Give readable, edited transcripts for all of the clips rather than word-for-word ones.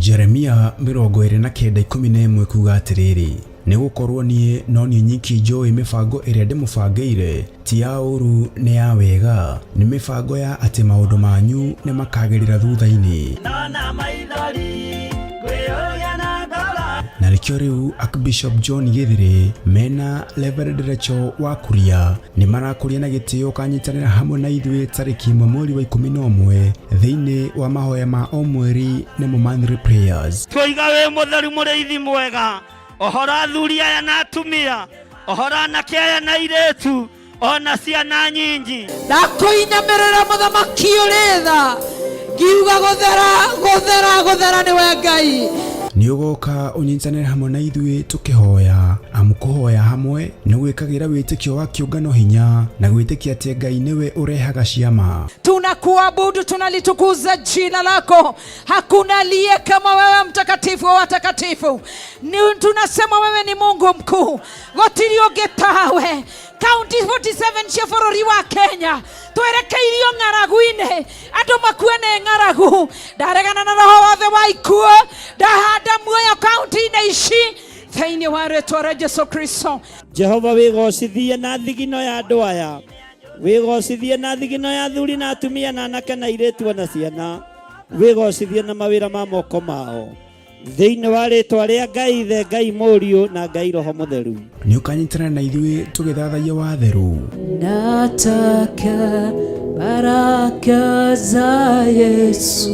Jeremia 29:11 kuga atiriri ni gukorwo nie no nie nyiki njoi mibango iria ndimubangire ti ya uru ni ya wega ni mibango ya ati maundu manyu ni makagirira thutha-ini na rikio riu Archbishop John Githiri mena Reverend Rachel Wakuria ni marakuria na gitio kanyitanira hamwe na ithuĩ tariki 11 thiini wa mahoya ma o mweri ni monthly prayers. Twiga we mutheru muriithi mwega ohora athuri aya na atumia ohora anake aya na iretu ona ciana nyingi ndakuinamĩrĩra mũthamaki ũrĩ tha ngiuga gũthera nĩwe Ngai ni ugoka unyitanire hamwe na ithuĩ tukihoya amukuhoya hamwe ni gwikagira witikio wa kiungano hinya na gwitikia ati Ngai niwe urehaga ciama. Tunakuabudu, tunalitukuza jina lako. Hakuna aliye kama wewe, mtakatifu wa watakatifu. Tunasema wewe ni Mungu mkuu, gotiri ũngĩ tawe. County 47 cia bũrũri wa Kenya twerekeirio ng'aragu-inĩ, andũ makuene ng'aragu. Ndaregana na roho wothe wa ikuũ, ndahanda muoyo kaunti-inĩ ici thĩinĩ wa rĩĩtwa rĩa Jesũ Kristo. Jehova wĩgocithie na thigino ya andũ aya, wĩgocithie na thigino ya athuri na atumia na anake na airĩtu na ciana, wĩgocithie na mawĩra ma moko mao thĩinĩ wa rĩĩtwa rĩa Ngai Ithe, Ngai Mũriũ na Ngai Roho Mũtheru. Nĩ ũkanyitana na ithuĩ tũgĩthathaia watheru. Nataka baraka za Yesu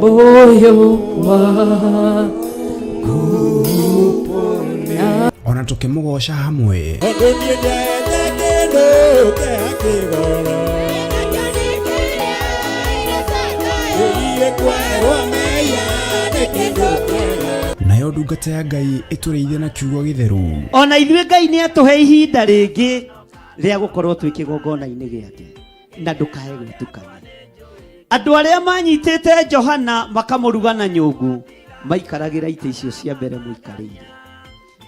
moyo wangu ona tũkĩmũgoca hamwe. Nayo ndungata ya Ngai ĩtũrĩithie na kiugo gĩtheru. Ona ithuĩ Ngai nĩ atũhe ihinda rĩngĩ rĩa gũkorwo twĩ kĩgongona-inĩ gĩake na ndũkae gwĩtukania. Andũ arĩa manyitĩte Johana makamũruga na nyũngũ maikaragĩra itĩ icio cia mbere mũikarĩire,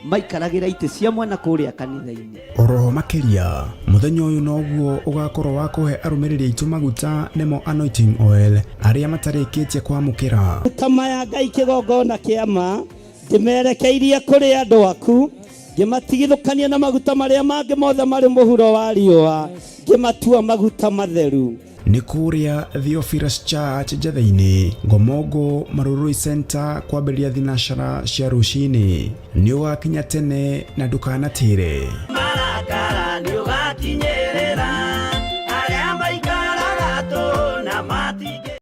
maikaragĩra itĩ cia mwena kũrĩa kanitha-inĩ. Oroho makĩria mũthenya ũyũ noguo ũgakorwo wa kũhe arũmĩrĩri aitũ maguta nemo anointing oil arĩa matarĩkĩtie kwamũkĩra kama ya Ngai kĩgongona kĩama. Ngĩmerekeirie kũrĩ andũ aku, ngĩmatigithũkania na maguta marĩa mangĩ mothe marĩ mũhuro wa riũa, ngĩmatua maguta matheru. Nĩ kũrĩa Theophilus Church Njatha-inĩ, Ngomongo Marurui Center, kwambĩrĩria thinacara cia rũcinĩ. Nĩ ũgakinya tene na ndũkanatĩre. Marakara nĩ ũgakinyĩrĩra arĩa maikaraga tũ na matige.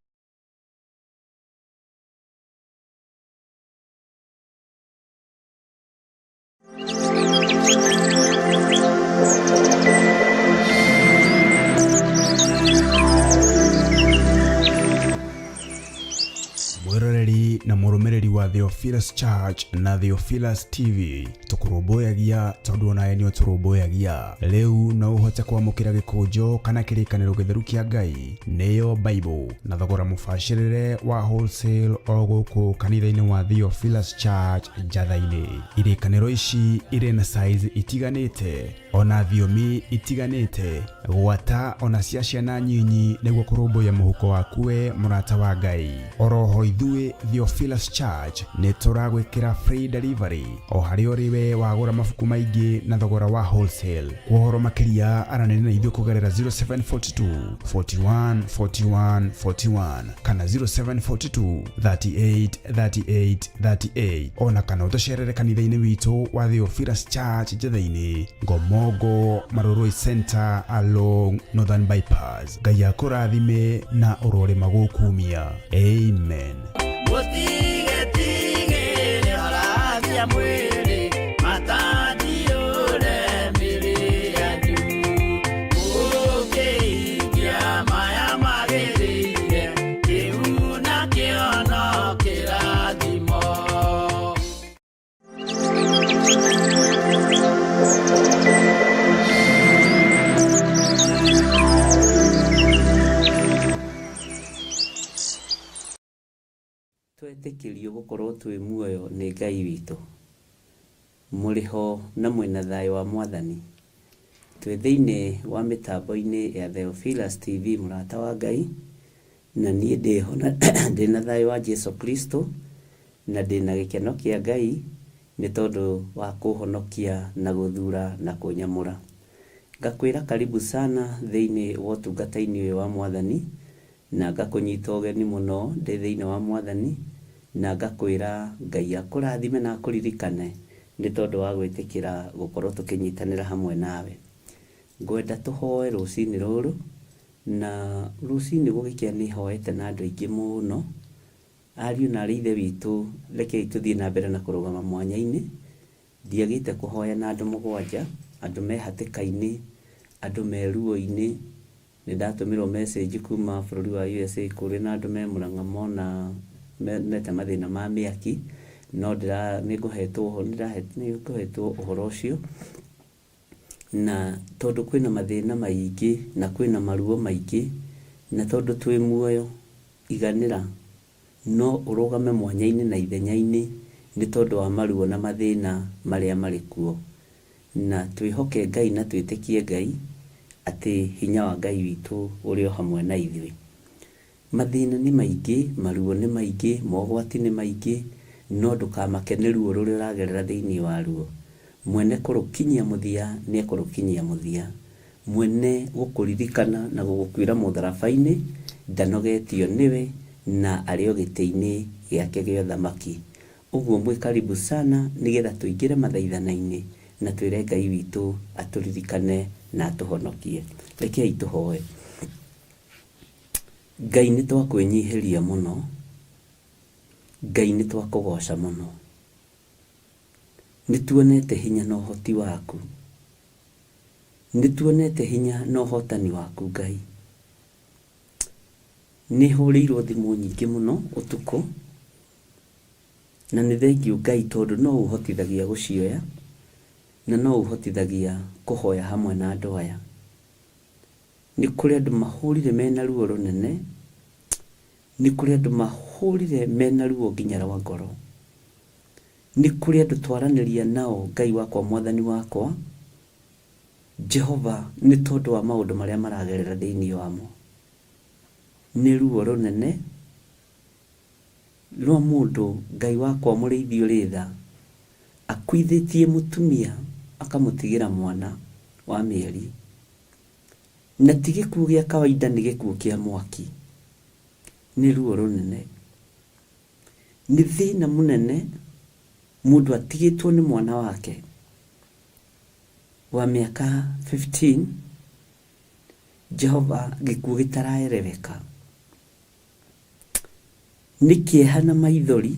Mwiroreri na mũrũmĩrĩri wa Theophilus Church na Theophilus TV tũkũrũmbũyagia tondũ onawe nĩ ũtũrũmbũyagia. Rĩu no ũhote kwamũkĩra gĩkũnjo kana kĩrĩkanĩro gĩtheru kĩa Ngai nĩyo Bible na thogora mũbacĩrĩre wa wholesale o gũkũ kanitha-inĩ wa Theophilus Church Njatha-inĩ. Irĩkanĩro ici irĩ na size itiganĩte ona thiomi itiganĩte, gwata ona cia ciana nyinyi nĩguo kũrũmbũya mũhuko waku we mũrata wa Ngai. Oroho ithuĩ Theophilus Church nĩ tũragwĩkĩra free delivery o harĩa ũrĩ we wagũra mabuku maingĩ na thogora wa wholesale. Ũhoro makĩria aranĩria na ithuĩ kũgerera 0742 41 41 41 kana 0742 38 38 38 ona kana ũtũcerere kanitha-inĩ witũ wa Theophilus Church Njatha-inĩ, Ngomongo Marurui Center along Northern Bypass. Ngai akũrathime na ũrore magũkumia. Amen. gukorwo twi muoyo ni Ngai witu. Muriho na mwina thayo wa Mwathani. Twi thiini wa mitambo-ini ya Theophilus TV murata wa Ngai, na nie ndiho ndina thayo wa Jesu Kristo, na ndina gikeno kia Ngai ni tondu wa kuhonokia na guthura na kunyamura. Ngakwira karibu sana thiini wa utungata-ini uyu wa Mwathani, na ngakunyita ugeni muno ndi thiini wa Mwathani, na ngakwira Ngai akurathime na akuririkane ni tondu wa gwitikira gukorwo tukinyitanira hamwe nawe. Ngwenda tuhoe rucini ruru, na rucini gugikia ni hoete na andu aingi muno. Ariu na arithe witu, rekei tuthie na mbere na kurugama mwanya-ini. Ndiagite kuhoya na andu mugwanja, andu me hatikaini, andu me ruo-ini. Ni ndatumirwo message kuma bururi wa USA kuri na andu me Murang'a na mete mathina ma miaki, no niguhetwo uhoro ucio. Na tondu kwina mathina maingi na kwina maruo maingi, na tondu twi muoyo, iganira no urugame mwanya-ini na ithenya-ini ni tondu wa maruo na mathina maria mari kuo. Na twihoke Ngai na twitikie Ngai ati hinya wa Ngai witu uri hamwe na ithui. Mathina ni maingi, maruo ni maingi, mogwati ni maingi, no ndukamake ni ruo ruri uragerera thiini wa ruo. Mwene kurukinyia muthia ni kurukinyia muthia. Mwene gukuririkana na gugukwira mutharabai-ini ndanogetio niwe na ario giti-ini giake gia thamaki. Uguo mwi karibu sana nigetha tuingire mathaithana-ini na twire Ngai witu aturirikane na atuhonokie. Rekei tuhoe. Ngai ni twakwenyihiria muno, Ngai ni twakugoca muno. Nituonete hinya na uhoti waku, nituonete hinya na uhotani waku Ngai. Ni hurirwo thimu nyingi muno utuku, na ni thengiu Ngai tondu no uhotithagia gucioya, na no uhotithagia kuhoya hamwe na andu aya. Ni kuri andu mahurire mena ruo runene, ni kuri andu mahurire mena ruo nginya rwa ngoro, ni kuri andu twaraniria nao Ngai wakwa Mwathani wakwa Jehova ni tondu wa maundu maria maragerera thiini wamo. Ni ruo runene rwa mundu Ngai wakwa muriithi uritha akwithitie mutumia akamutigira mwana wa mieri, na ti gikuo gia kawaida, ni gikuo kia mwaki. Ni ruo runene, ni thina munene mundu atigitwo ni mwana wake wa miaka 15, Jehova gikuo gitaraereweka. Ni kieha na maithori,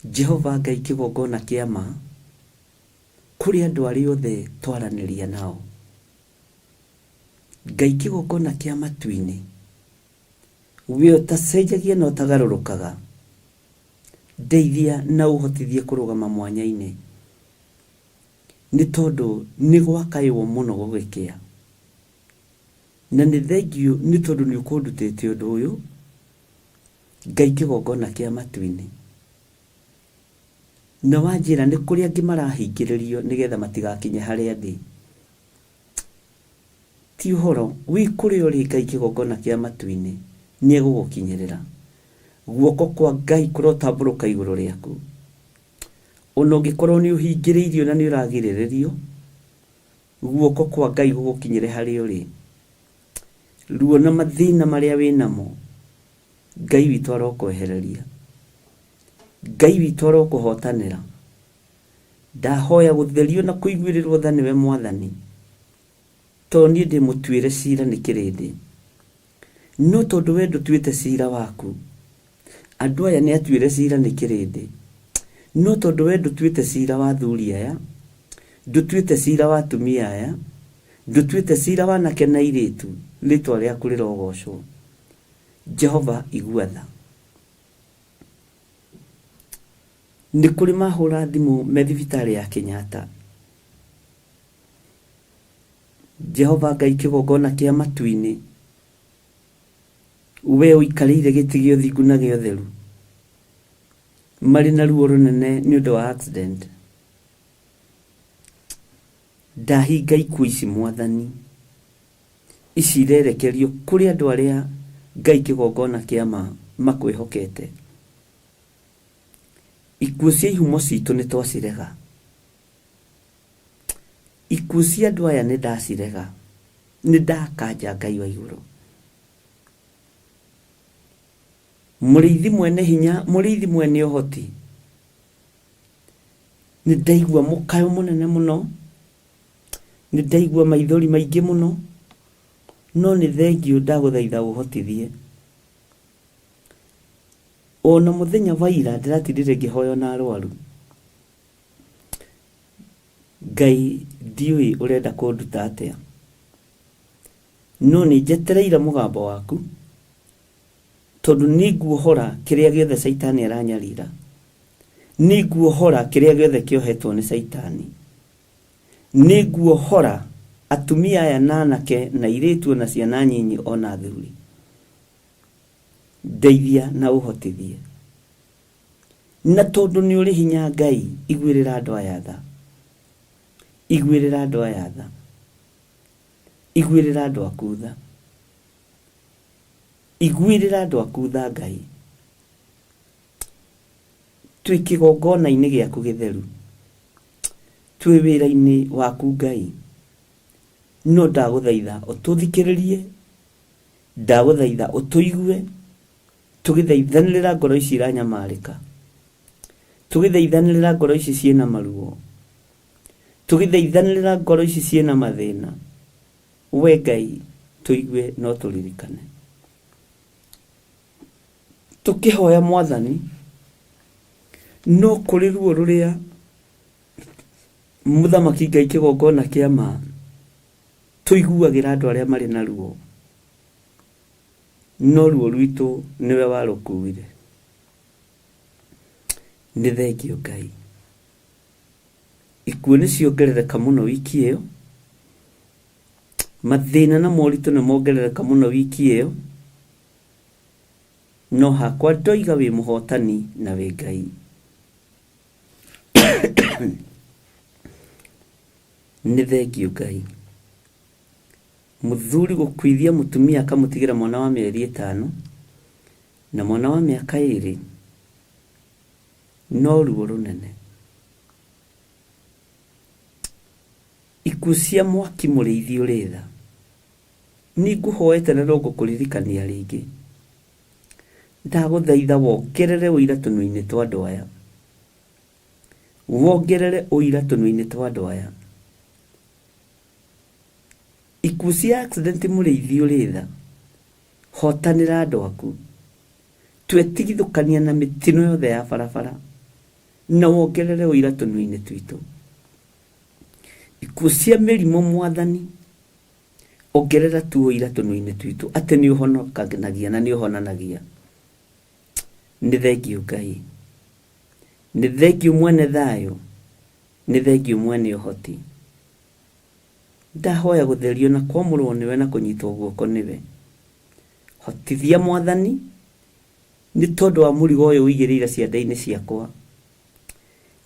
Jehova Ngai kigongona kiama kuri andu aria othe twaraniria nao. Ngai kigongona kia matu-ini, we utacenjagia na utagarurukaga, ndeithia na uhotithie kurugama mwanya-ini, ni tondu ni gwakaiwo muno gugikia. Na ni thengiu ni tondu ni ukundutite undu uyu Ngai kigongona kia matu-ini. Na wanjira ni kuri angi marahingiririo nigetha matigakinye haria thi. Ti uhoro wi kuri uri Ngai kigongona kia matu-ini ni egugukinyirira. Guoko kwa Ngai kurotamburuka iguru riaku. Ona ungikorwo ni uhingiriirio na ni uragiriririo, guoko kwa Ngai gugukinyire haria uri. Ruo na mathina maria winamo, Ngai witu arokwehereria. Ngai witu arokuhotanira. Ndahoya gutherio na kuiguirirwo tha niwe Mwathani, to ni ndi mutuire cira ni kirindi. No tondu we ndutuite cira waku, andu aya ni atuire cira ni kirindi. No tondu we ndutuite cira wa thuri aya, ndutuite cira wa atumia aya, ndutuite cira wa anake na airitu, ritwa riaku rirogocwo. Jehova igua tha. Ni kuri mahura thimu me thibitari ya Kenyatta. Jehova Ngai kigongona kia matu-ini, we uikarire giti gio thingu na gio theru, marĩ na ruo rũnene nĩ ũndũ wa accident. Ndahinga ikuũ ici Mwathani, ici irerekerio kũrĩ andũ arĩa Ngai kĩgongona kĩama makwĩhokete. Ikuũ cia ihumo citũ nĩ twacirega. Ikuũ cia andũ aya nĩ ndacirega, nĩ ndakanja Ngai wa igũrũ. Mũrĩithi mwene hinya, mũrĩithi mwene ũhoti, nĩ ndaigua mũkayo mũnene mũno, nĩ ndaigua maithori maingĩ mũno, no nĩ thengiũ ndagũthaitha ũhotithie. Ona mũthenya wa ira ndĩratindire ngĩhoya na arwaru. Ngai ndiũĩ ũrenda kũnduta atĩa, no nĩ njetereire mũgambo waku, tondũ nĩ nguohora kĩrĩa gĩothe Saitani aranyarira, nĩ nguohora kĩrĩa gĩothe kĩohetwo nĩ Saitani, nĩ nguohora atumia aya na anake na airĩtu na ciana nyinyi ona athuri. Ndeithia na ũhotithie, na tondũ nĩ ũrĩ hinya Ngai, iguĩrĩra andũ aya tha, iguĩrĩra andũ aya tha, iguĩrĩra andũ aku tha, iguĩrĩra andũ aku tha Ngai. Twĩ kĩgongona-inĩ gĩaku gĩtheru, twĩ wĩra-inĩ waku Ngai, no ndagũthaitha ũtũthikĩrĩrie, ndagũthaitha ũtũigue, tũgĩthaithanĩrĩra ngoro ici iranyamarĩka, tũgĩthaithanĩrĩra ngoro ici ciĩna maruo, tũgĩthaithanĩrĩra ngoro ici ciĩna mathĩna. We Ngai tũigue no tũririkane. Tũkĩhoya Mwathani, no kũrĩ ruo rũrĩa Mũthamaki Ngai kĩgongona kĩama tũiguagĩra andũ arĩa marĩ na ruo, no ruo rwitũ nĩwe warũkuire. Nĩ thengiũ Ngai. Ikuũ nĩ ciongerereka mũno wiki ĩyo, mathĩna na moritũ nĩ mongerereka mũno wiki ĩyo, no hakwa ndoiga wĩ mũhotani na wĩ Ngai. Nĩ thengiũ Ngai. Mũthuri gũkuithia mũtumia akamũtigĩra mwana wa mĩeri 5 na mwana wa mĩaka 2, no ruo rũnene. Ikuũ cia mwaki mũrĩithi ũrĩ tha, nĩ ngũhoete na no ngũkũririkania rĩngĩ. Ndagũthaitha wongerere ũira tũnua-inĩ twa andũ aya, wongerere ũira tũnua-inĩ twa andũ aya. Ikuũ cia accident mũrĩithi ũrĩ tha, hotanĩra andũ aku, twetigithũkania na mĩtino yothe ya barabara, na wongerere ũira tũnua-inĩ twitũ. Ikuũ cia mĩrimũ Mwathani, ongerera tu ũira tũnua-inĩ twitũ, atĩ nĩ ũhonokanagia na nĩ ũhonanagia. Nĩ thengiũ Ngai, nĩ thengiũ mwene thayũ, nĩ thengiũ mwene ũhoti. Ndahoya gũtherio na kwamũrwo nĩwe na kũnyitwo guoko nĩwe. Hotithia Mwathani, nĩ tondũ wa mũrigo ũyũ ũigĩrĩire ciande-inĩ ciakwa,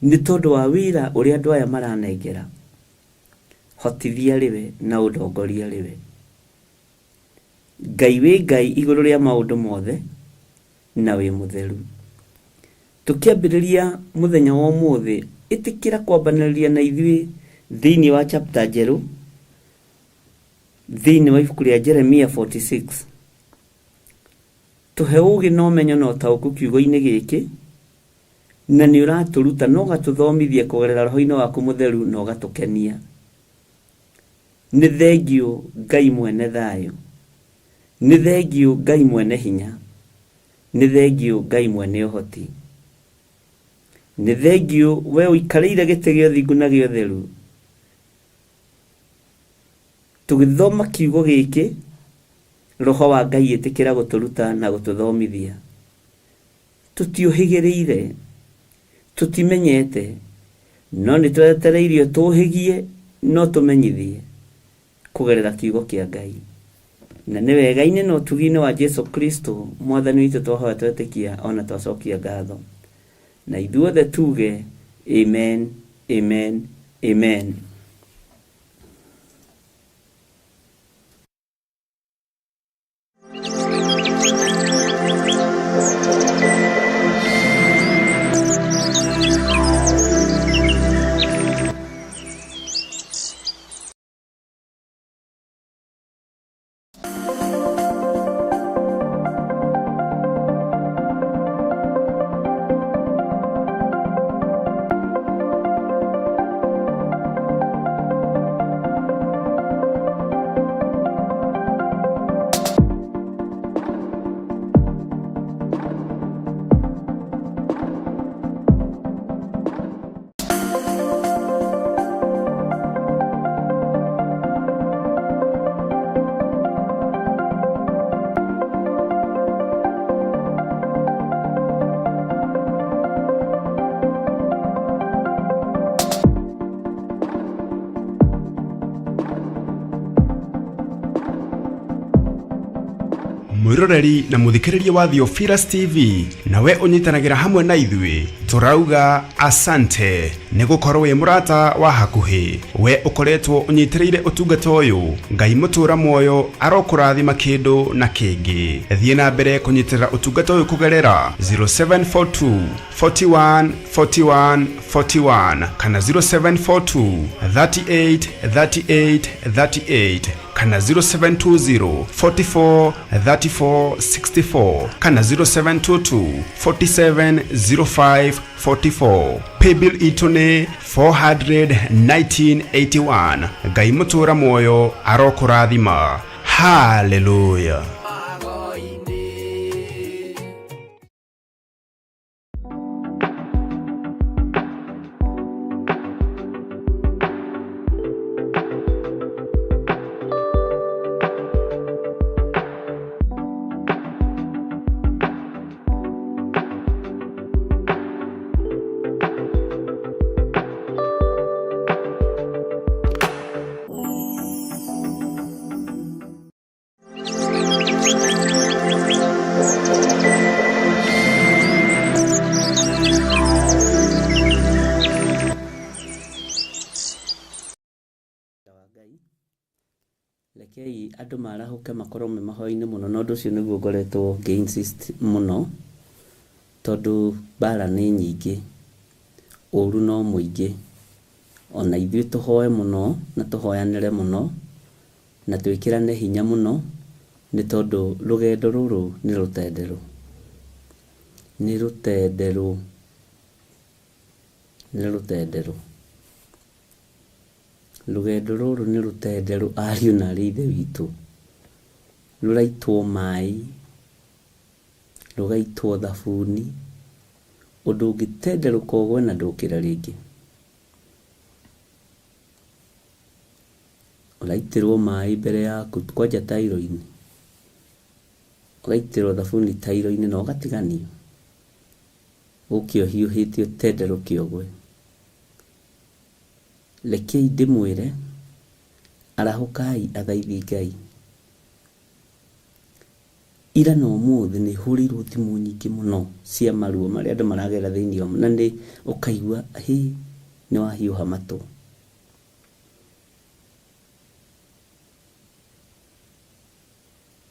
nĩ tondũ wa wĩra ũrĩa andũ aya maranengera. Hotithia rĩwe na ũndongoria rĩwe. Ngai wĩ Ngai igũrũ rĩa maũndũ mothe, na wĩ mũtheru. Tũkĩambĩrĩria mũthenya wa ũmũthĩ, ĩtĩkĩra kwambanĩrĩria na ithuĩ thĩinĩ wa chapter njerũ, thĩinĩ wa ibuku rĩa Jeremia 46. Tũhe ũũgĩ na ũmenyo na ũtaũku kiugo-inĩ gĩkĩ, na nĩ ũratũruta na ũgatũthomithia kũgerera Roho-inĩ waku mũtheru na ũgatũkenia. Nĩ thengiũ Ngai mwene thayũ, nĩ thengiũ Ngai mwene hinya, nĩ thengiũ Ngai mwene ũhoti, nĩ thengiũ we ũikarĩire gĩtĩ gĩa ũthingu na gĩa ũtheru. Tũgĩthoma kiugo gĩkĩ, Roho wa Ngai ĩtĩkĩra gũtũruta na gũtũthomithia. Tũtiũhĩgĩrĩire, tũtimenyete, no nĩ twetereirio tũũhĩgie no tũmenyithie kũgerera kiugo kĩa Ngai. Na nĩ wega-inĩ na ũtugi-inĩ wa Jesu Kristo Mwathani witũ twahoya twetĩkia ona twacokia ngatho. na ithuothe tuge amen, amen, amen. mwiroreri na muthikiriria wa Theophilus TV nawe unyitanagira hamwe na ithui turauga asante ni gukorwo wi murata wa hakuhi we ukoretwo unyitireire utungata uyu ngai mutura moyo arokurathima kindu na kingi thie na mbere kunyitirira utungata uyu kugerera 0742 41 41 41 kana 0742 38 38 38 kana 0720 44 34 64 kana 0722 47 05 44 paybill itune 41981 ngai mutura moyo arokurathima. Hallelujah. Rekei andu marahuke makorwo me mahoya-ini muno na undu ucio niguo ngoretwo ngi-insist muno tondu mbara ni nyingi, uru no muingi, ona ithuĩ tuhoe muno na tuhoyanire muno na twikirane hinya muno ni tondu rugendo ruru ni rutenderu, ni rutenderu, ni rutenderu. Rugendo ruru ni rutenderu ariũ na arĩ ithe witũ, ruraitwo mai, rugaitwo thabuni, undu ũngĩtenderũka ũgwe na ndũkĩra rĩngĩ. Ũraitĩrwo mai mbere yaku kwanja tairo-inĩ, ũgaitĩrwo thabuni tairo-inĩ na ũgatiganio, ũkĩohiũhĩte ũtenderũke ũgwe. Rekei ndĩmwĩre arahukai athaithi Ngai. Ira na ũmũthĩ nĩ hũrĩirwo thimũ nyingĩ mũno cia maruo marĩa andũ maragera thĩinĩ wamo, na nĩ ũkaigua nĩ wahiũha matũ.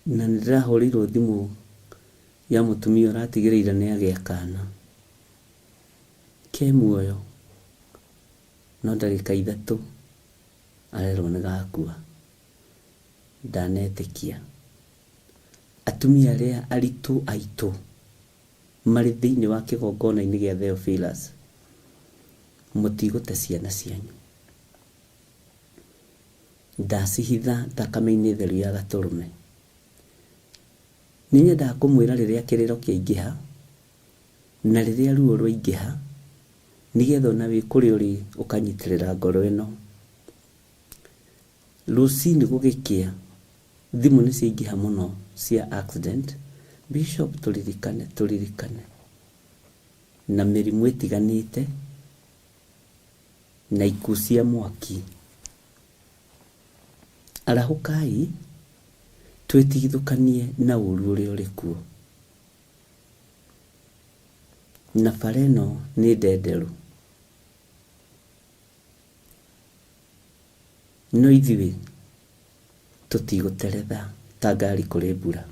Na nĩ ndĩrahũrĩirwo thimũ ya mũtumia ũratigĩrĩire nĩ agĩa kana ke muoyo, no ndagĩka ithatũ arerwo nĩ gakua. Ndanetĩkia. Atumia arĩa aritũ aitũ marĩ thĩinĩ wa kĩgongona-inĩ gĩa Theophilus, mũtigũte ciana cianyu. Ndacihitha thakame-inĩ theru ya Gatũrũme. Nĩ nyendaga kũmwĩra rĩrĩa kĩrĩro kĩaingĩha na rĩrĩa ruo rwaingĩha, nigetha ona wĩ kũrĩa ũrĩ ũkanyitĩrĩra ngoro ĩno. Rũcinĩ gũgĩkĩa, thimũ nĩ ciaingĩha mũno cia accident. Bishop turirikane na mĩrimũ ĩtiganĩte na ikuũ cia mwaki. Arahukai twĩtigithũkanie na ũru ũrĩa ũrĩ kuo. na bara ĩno nĩ ndenderũ. No ithuĩ tũtigũteretha ta ngari kũrĩ mbura.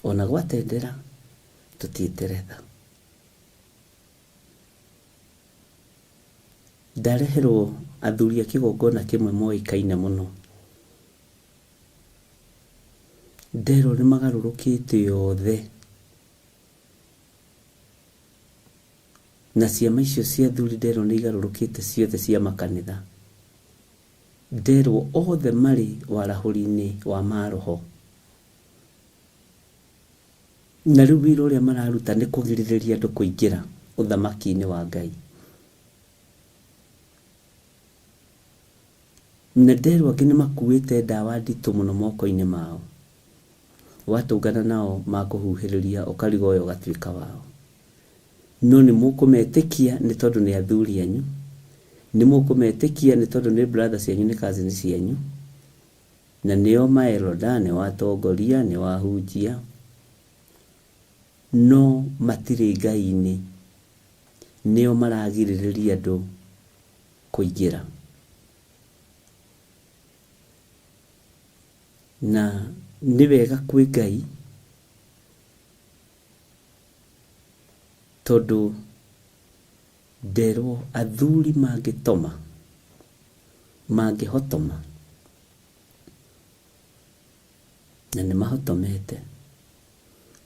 Ona gwatendera tũtiĩteretha. Ndareherwo athuri a kĩgongona kĩmwe moĩkaine mũno. Nderwo nĩ magarũrũkĩte yothe. Na ciama icio cia athuri nderwo nĩ igarũrũkĩte ciothe cia makanitha. Nderwo othe marĩ warahũri-inĩ wa maroho. Na rĩu wĩra ũrĩa mararuta nĩ kũgirĩrĩria andũ kũingĩra ũthamaki-inĩ wa Ngai. Na nderwo angĩ nĩ makuĩte ndawa nditũ mũno moko-inĩ mao. Watũngana nao makũhuhĩrĩria ũkariga ũyũ ũgatuĩka wao. No nĩ mũkũmetĩkia nĩ tondũ nĩ athuri anyu. Nĩ mũkũmetĩkia nĩ tondũ nĩ brother cianyu, nĩ cousin cianyu. Na nĩo maeroda, nĩ watongoria, nĩ wahunjia. No matirĩ Ngai-inĩ. Nĩo maragirĩrĩria andũ kũingĩra. Na nĩ wega kwĩ Ngai tondũ nderwo athuri mangĩtoma, mangĩhotoma, na nĩ mahotomete,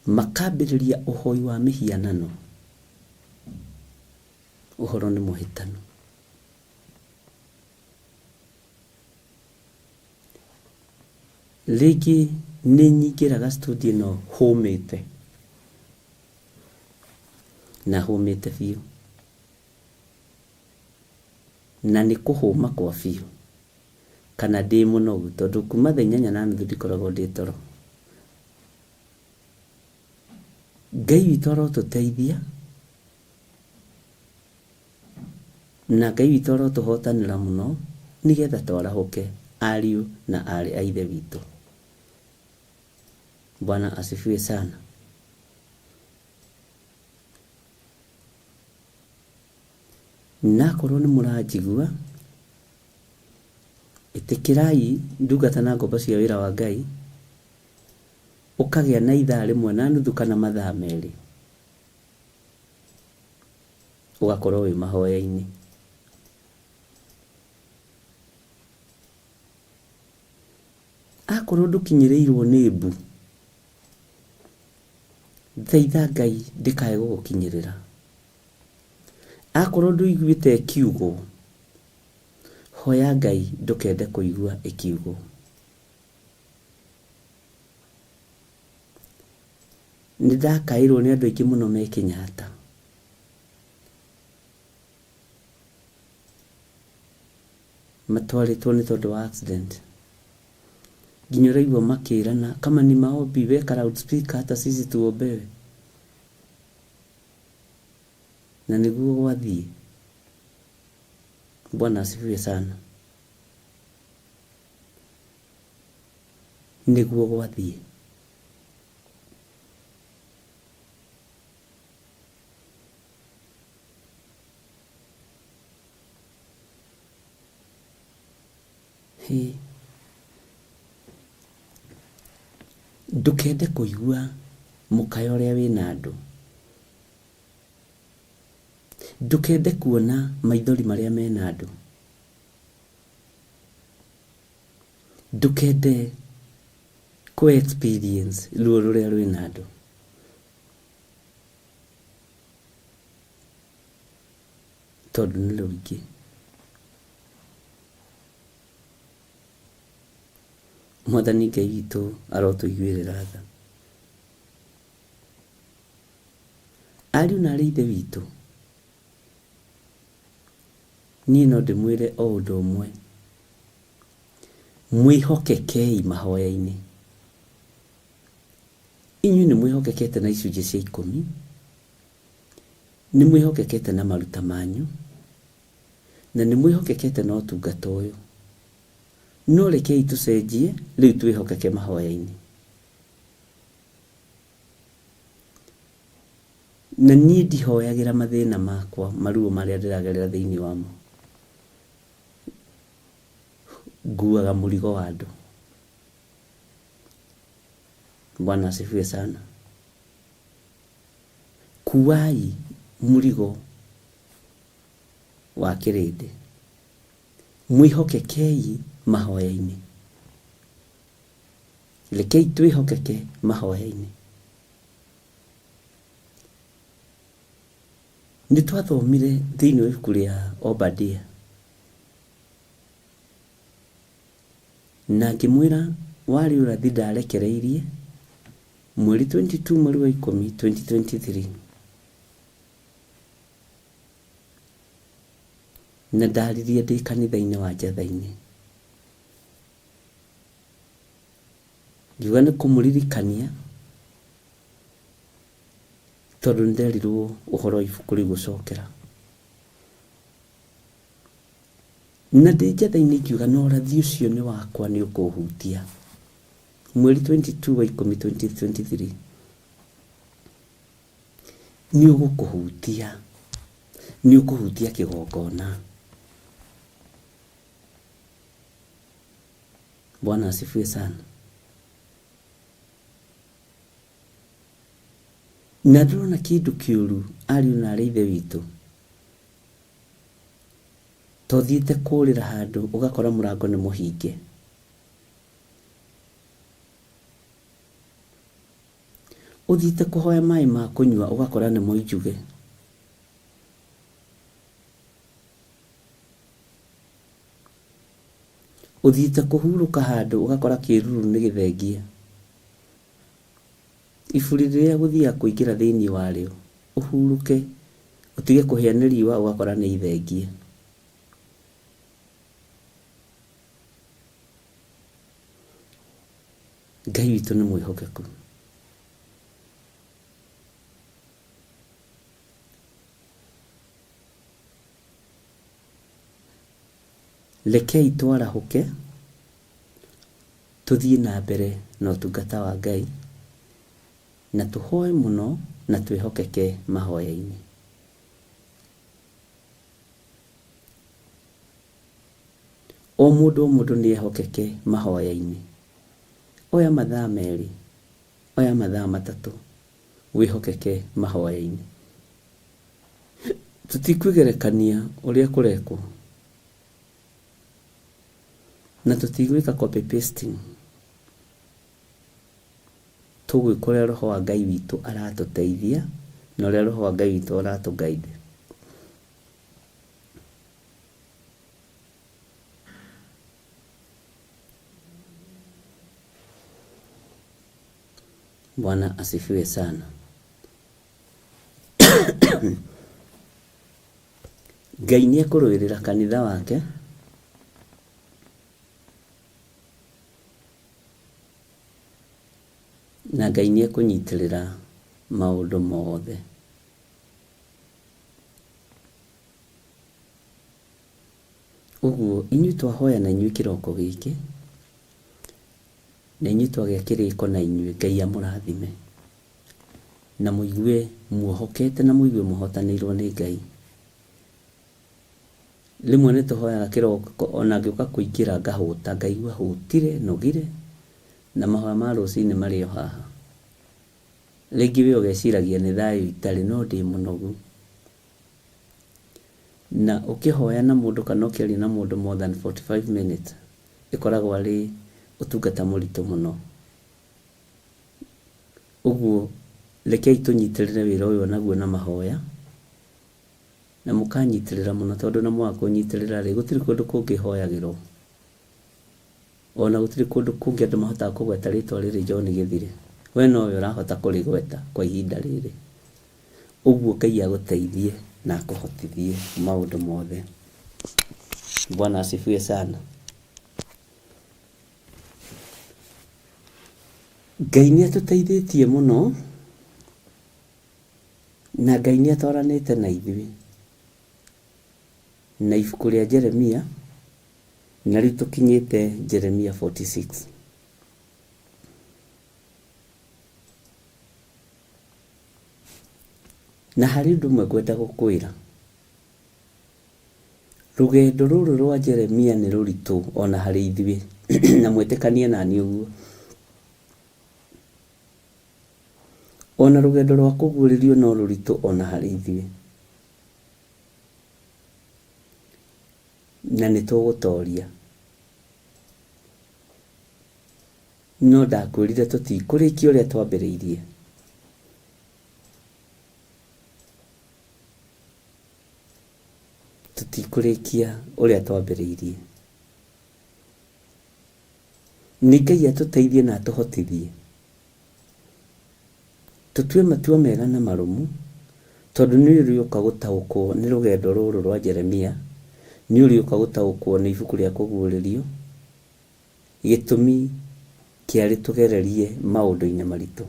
makambĩrĩria ũhoi wa mĩhianano, ũhoro nĩ mũhĩtanu. Rĩngĩ nĩ nyingĩraga studio ĩno hũmĩte. Na hũmĩte biũ. Na nĩ kũhũma kwa biũ. Kana ndĩ mũnogu tondũ kuma thaa 8:30 ndikoragwo ndĩ toro. Ngai witũ arotũteithia. Na Ngai witũ arotũhotanĩra mũno nĩgetha twarahũke ariũ na arĩ a ithe witũ. Bwana asifiwe sana. Nakorwo nĩ mũranjigua, ĩtĩkĩrai ndungata na ngombo cia wĩra wa Ngai, ũkagĩa na ithaa rĩmwe na nuthu kana mathaa merĩ, ũgakorwo wĩ mahoya-inĩ. Akorwo ndũkinyĩrĩirwo nĩ mbu, thaitha Ngai ndĩkae gũgũkinyĩrĩra. Akorwo ndũiguĩte kiugo, hoya Ngai ndũkende kũigua ikiugo. Nĩ ndakaĩrwo nĩ andũ aingĩ mũno me Kenyatta. Matwarĩtwo nĩ tondũ wa accident. Nginya ũraigua makĩrana kama ni maombi weka loudspeaker hata sisi tuombewe. Na nĩguo gwathiĩ. Bwana asifiwe sana. Nĩguo gwathiĩ. Ndũkende kũigua mũkaya ũrĩa wĩna andũ. Ndũkende kuona maithori marĩa mena andũ. Ndũkende experience ruo rũrĩa rwĩna andũ. Tondũ nĩ rũingĩ. Mwathani Ngai witũ arotũiguĩrĩra tha. Ariũ na arĩ ithe witũ, niĩ no ndĩmwĩre o ũndũ ũmwe. Mwĩhokekei mahoya-inĩ. Inyuĩ nĩ mwĩhokekete na icunjĩ cia 10. Nĩ mwĩhokekete na maruta manyu. Na nĩ mwĩhokekete na ũtungata ũyũ. No rekei tũcenjie rĩu twĩhokeke mahoya-inĩ. na niĩ ndihoyagĩra mathĩna makwa maruo marĩa ndĩragerera thĩinĩ wamo, nguaga mũrigo wa andũ. Bwana asifiwe sana. Kuai mũrigo wa kĩrĩndĩ, mwĩhokekei mahoya-inĩ. Rekei twĩhokeke mahoya-inĩ. Nĩ twathomire thĩinĩ wa ibuku rĩa Obadia, na ngĩmwĩra warĩ ũrathi ndarekereirie mweri 22 mweri wa 10 2023, na ndaririe ndĩ kanitha-inĩ wa Njatha-inĩ. Ngiuga nĩ kũmũririkania tondũ nĩnderirwo ũhoro wa ibuku rĩu gũcokera. Na ndĩ Njatha-inĩ ngiuga na ũrathi ũcio nĩ wakwa nĩ ũkũhutia. Mweri 22 wa 10 2023 nĩ ũgũkũhutia, nĩ ũkũhutia kĩgongona. Bwana asifiwe sana. Na ndĩrona kĩndũ kĩũru ariũ na arĩ ithe witũ, tothiĩte kũrĩra handũ ũgakora mũrango nĩ mũhinge. Ũthiĩte kũhoya maĩ ma kũnyua ũgakora nĩ moinjuge. Ũthiĩte kũhurũka handũ ũgakora kĩruru nĩ gĩthengie. Iburi rĩrĩa gũthiaga kũingĩra thĩinĩ warĩo, ũhurũke, ũtige kũhĩa nĩ riũa ũgakora nĩ ithengie. Ngai witũ nĩ mwĩhokeku. Rekei twarahũke, tũthiĩ na mbere na ũtungata wa Ngai, na tũhoe mũno na twĩhokeke mahoya-inĩ. O mũndũ nĩ ehokeke mahoya-inĩ. Oya mathaa merĩ, oya mathaa matatũ, wĩhokeke mahoya-inĩ. Tũtikwĩgerekania ũrĩa kũrekwo, na tũtigwĩka copy pasting. Tũgwĩka ũrĩa Roho wa Ngai witũ aratũteithia na ũrĩa Roho wa Ngai witũ aratũguide. Bwana asifiwe sana. Ngai nĩ ekũrũĩrĩra kanitha wake, na Ngai nĩ ekũnyitĩrĩra maũndũ mothe. Ũguo inyuĩ twahoya na inyuĩ kĩroko gĩkĩ, na inyuĩ twagĩa kĩrĩko na inyuĩ, Ngai amũrathime na mũigue muohokete na mũigue mũhotanĩirwo nĩ Ngai. Rĩmwe nĩ tũhoyaga kĩroko, ona ngĩũka kũingĩra ngahũta, ngaigua hũtire, nogire, na mahoya ma rũcinĩ marĩ o haha. Rĩngĩ we ũgeciragia nĩ thayũ itarĩ, no ndĩ mũnogu. Na ũkĩhoya na mũndũ kana ũkĩaria na mũndũ more than 45 minutes, ĩkoragwo arĩ ũtungata mũritũ mũno. Ũguo rekei tũnyitĩrĩre wĩra ũyũ naguo na mahoya, na mũkanyitĩrĩra mũno tondũ na mwaga kũnyitĩrĩra rĩ, gũtirĩ kũndũ kũngĩhoyagĩrwo. Ona gũtirĩ kũndũ kũngĩ andũ mahotaga kũgweta rĩtwa rĩrĩ John Gĩthire. We nowe ũrahota kũrĩgweta kwa ihinda rĩrĩ. Ũguo Ngai agũteithie na akũhotithie maũndũ mothe. Bwana asifiwe sana. Ngai nĩ atũteithĩtie mũno, na Ngai nĩ atwaranĩte na ithuĩ. Na ibuku rĩa Jeremia, na rĩu tũkinyĩte Jeremia 46. na harĩ ũndũ ũmwe ngwenda gũkwĩra. Rũgendo rũrũ rwa Jeremia nĩ rũritũ ona harĩ ithuĩ na mwĩtĩkanie nani ũguo. Ona rũgendo rwa kũguũrĩrio no rũritũ ona harĩ ithuĩ, na nĩ tũgũtoria. No ndakwĩrire tũtikũrĩkia ũrĩa twambĩrĩirie. Tũtikũrĩkia ũrĩa twambĩrĩirie. Nĩ Ngai atũteithie na atũhotithie tũtue matua mega na marũmu, tondũ nĩ ũrĩũka gũtaũkwo nĩ rũgendo rũrũ rwa Jeremia, nĩ ũrĩũka gũtaũkwo nĩ ibuku rĩa kũguũrĩrio, gĩtũmi kĩarĩ tũgererie maũndũ-inĩ maritũ.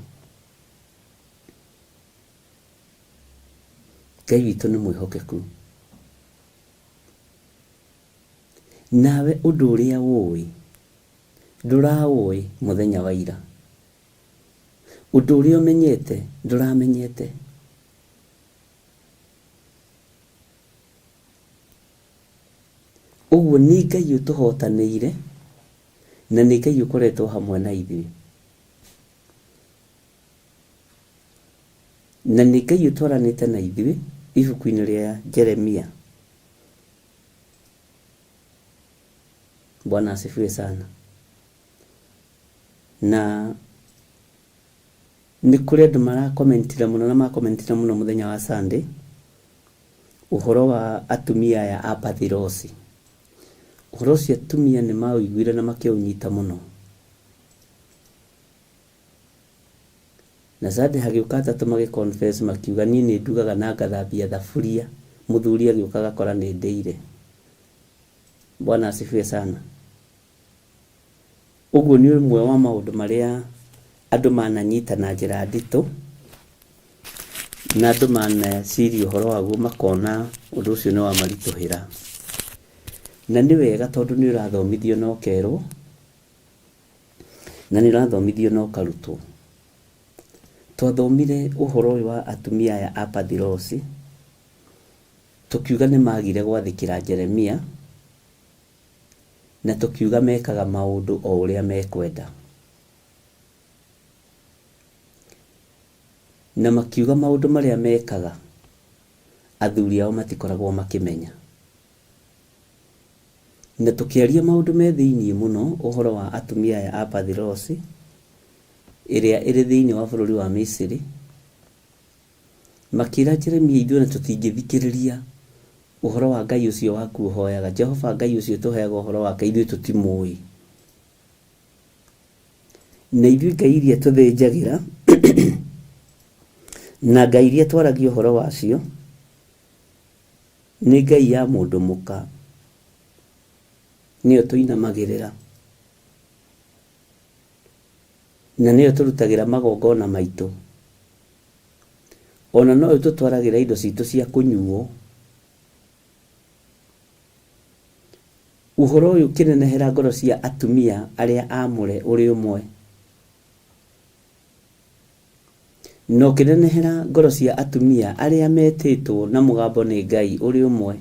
Ngai witũ nĩ mwĩhokeku. Nawe ũndũ ũrĩa wũĩ ndũraũĩ mũthenya wa ira. Ũndũ ũrĩa ũmenyete ndũramenyete. Ũguo nĩ Ngai ũtũhotanĩire na nĩ Ngai ũkoretwo hamwe na ithuĩ. Na nĩ Ngai ũtwaranĩte na ithuĩ ibuku-inĩ rĩa Jeremia. Bwana asifiwe sana. Na nĩ kũrĩ andũ marakomentira mũno na makomentira mũno mũthenya wa Sunday ũhoro wa atumia aya a Pathirosi. Ũhoro ũcio atumia nĩ maũiguire na makĩũnyita mũno. Na Sunday hagĩũka atatũ magĩconfess makiuga niĩ nĩ ndugaga na ngathambia thaburia, mũthuri agĩũka agakora nĩ ndĩire. Bwana asifiwe sana. Ũguo nĩ ũmwe wa maũndũ marĩa andũ mananyita na njĩra nditũ, na andũ maneciria ũhoro waguo makona ũndũ ũcio nĩ wamaritũhĩra. Na nĩ wega tondũ nĩ ũrathomithio na ũkerwo, na nĩ ũrathomithio na ũkarutwo. Twathomire ũhoro ũyũ wa atumia aya a Pathirosi, tũkiuga nĩ magire gwathĩkĩra Jeremia, na tũkiuga mekaga maũndũ o ũrĩa mekwenda. Na makiuga maũndũ marĩa mekaga athuri ao matikoragwo makĩmenya. Na tũkĩaria maũndũ me thĩiniĩ mũno ũhoro wa atumia aya a Pathirosi, ĩrĩa ĩrĩ thĩiniĩ wa bũrũri wa Misiri, makĩra Jeremia ithuĩ na tũtingĩthikĩrĩria ũhoro wa Ngai ũcio waku ũhoyaga. Jehova Ngai ũcio tũheaga ũhoro wake ithuĩ tũtimũĩ. Na ithuĩ Ngai iria tũthĩnjagĩra na Ngai iria twaragia ũhoro wacio nĩ Ngai ya mũndũ mũka, nĩyo tũinamagĩrĩra na nĩyo tũrutagĩra magongona maitũ. Ona no tũtwaragĩra indo citũ cia kũnyuo. Ũhoro ũyũ kĩnenehera ngoro cia atumia arĩa amũre ũrĩ ũmwe, no kĩnenehera ngoro cia atumia arĩa metĩtwo na mũgambo nĩ Ngai ũrĩ ũmwe,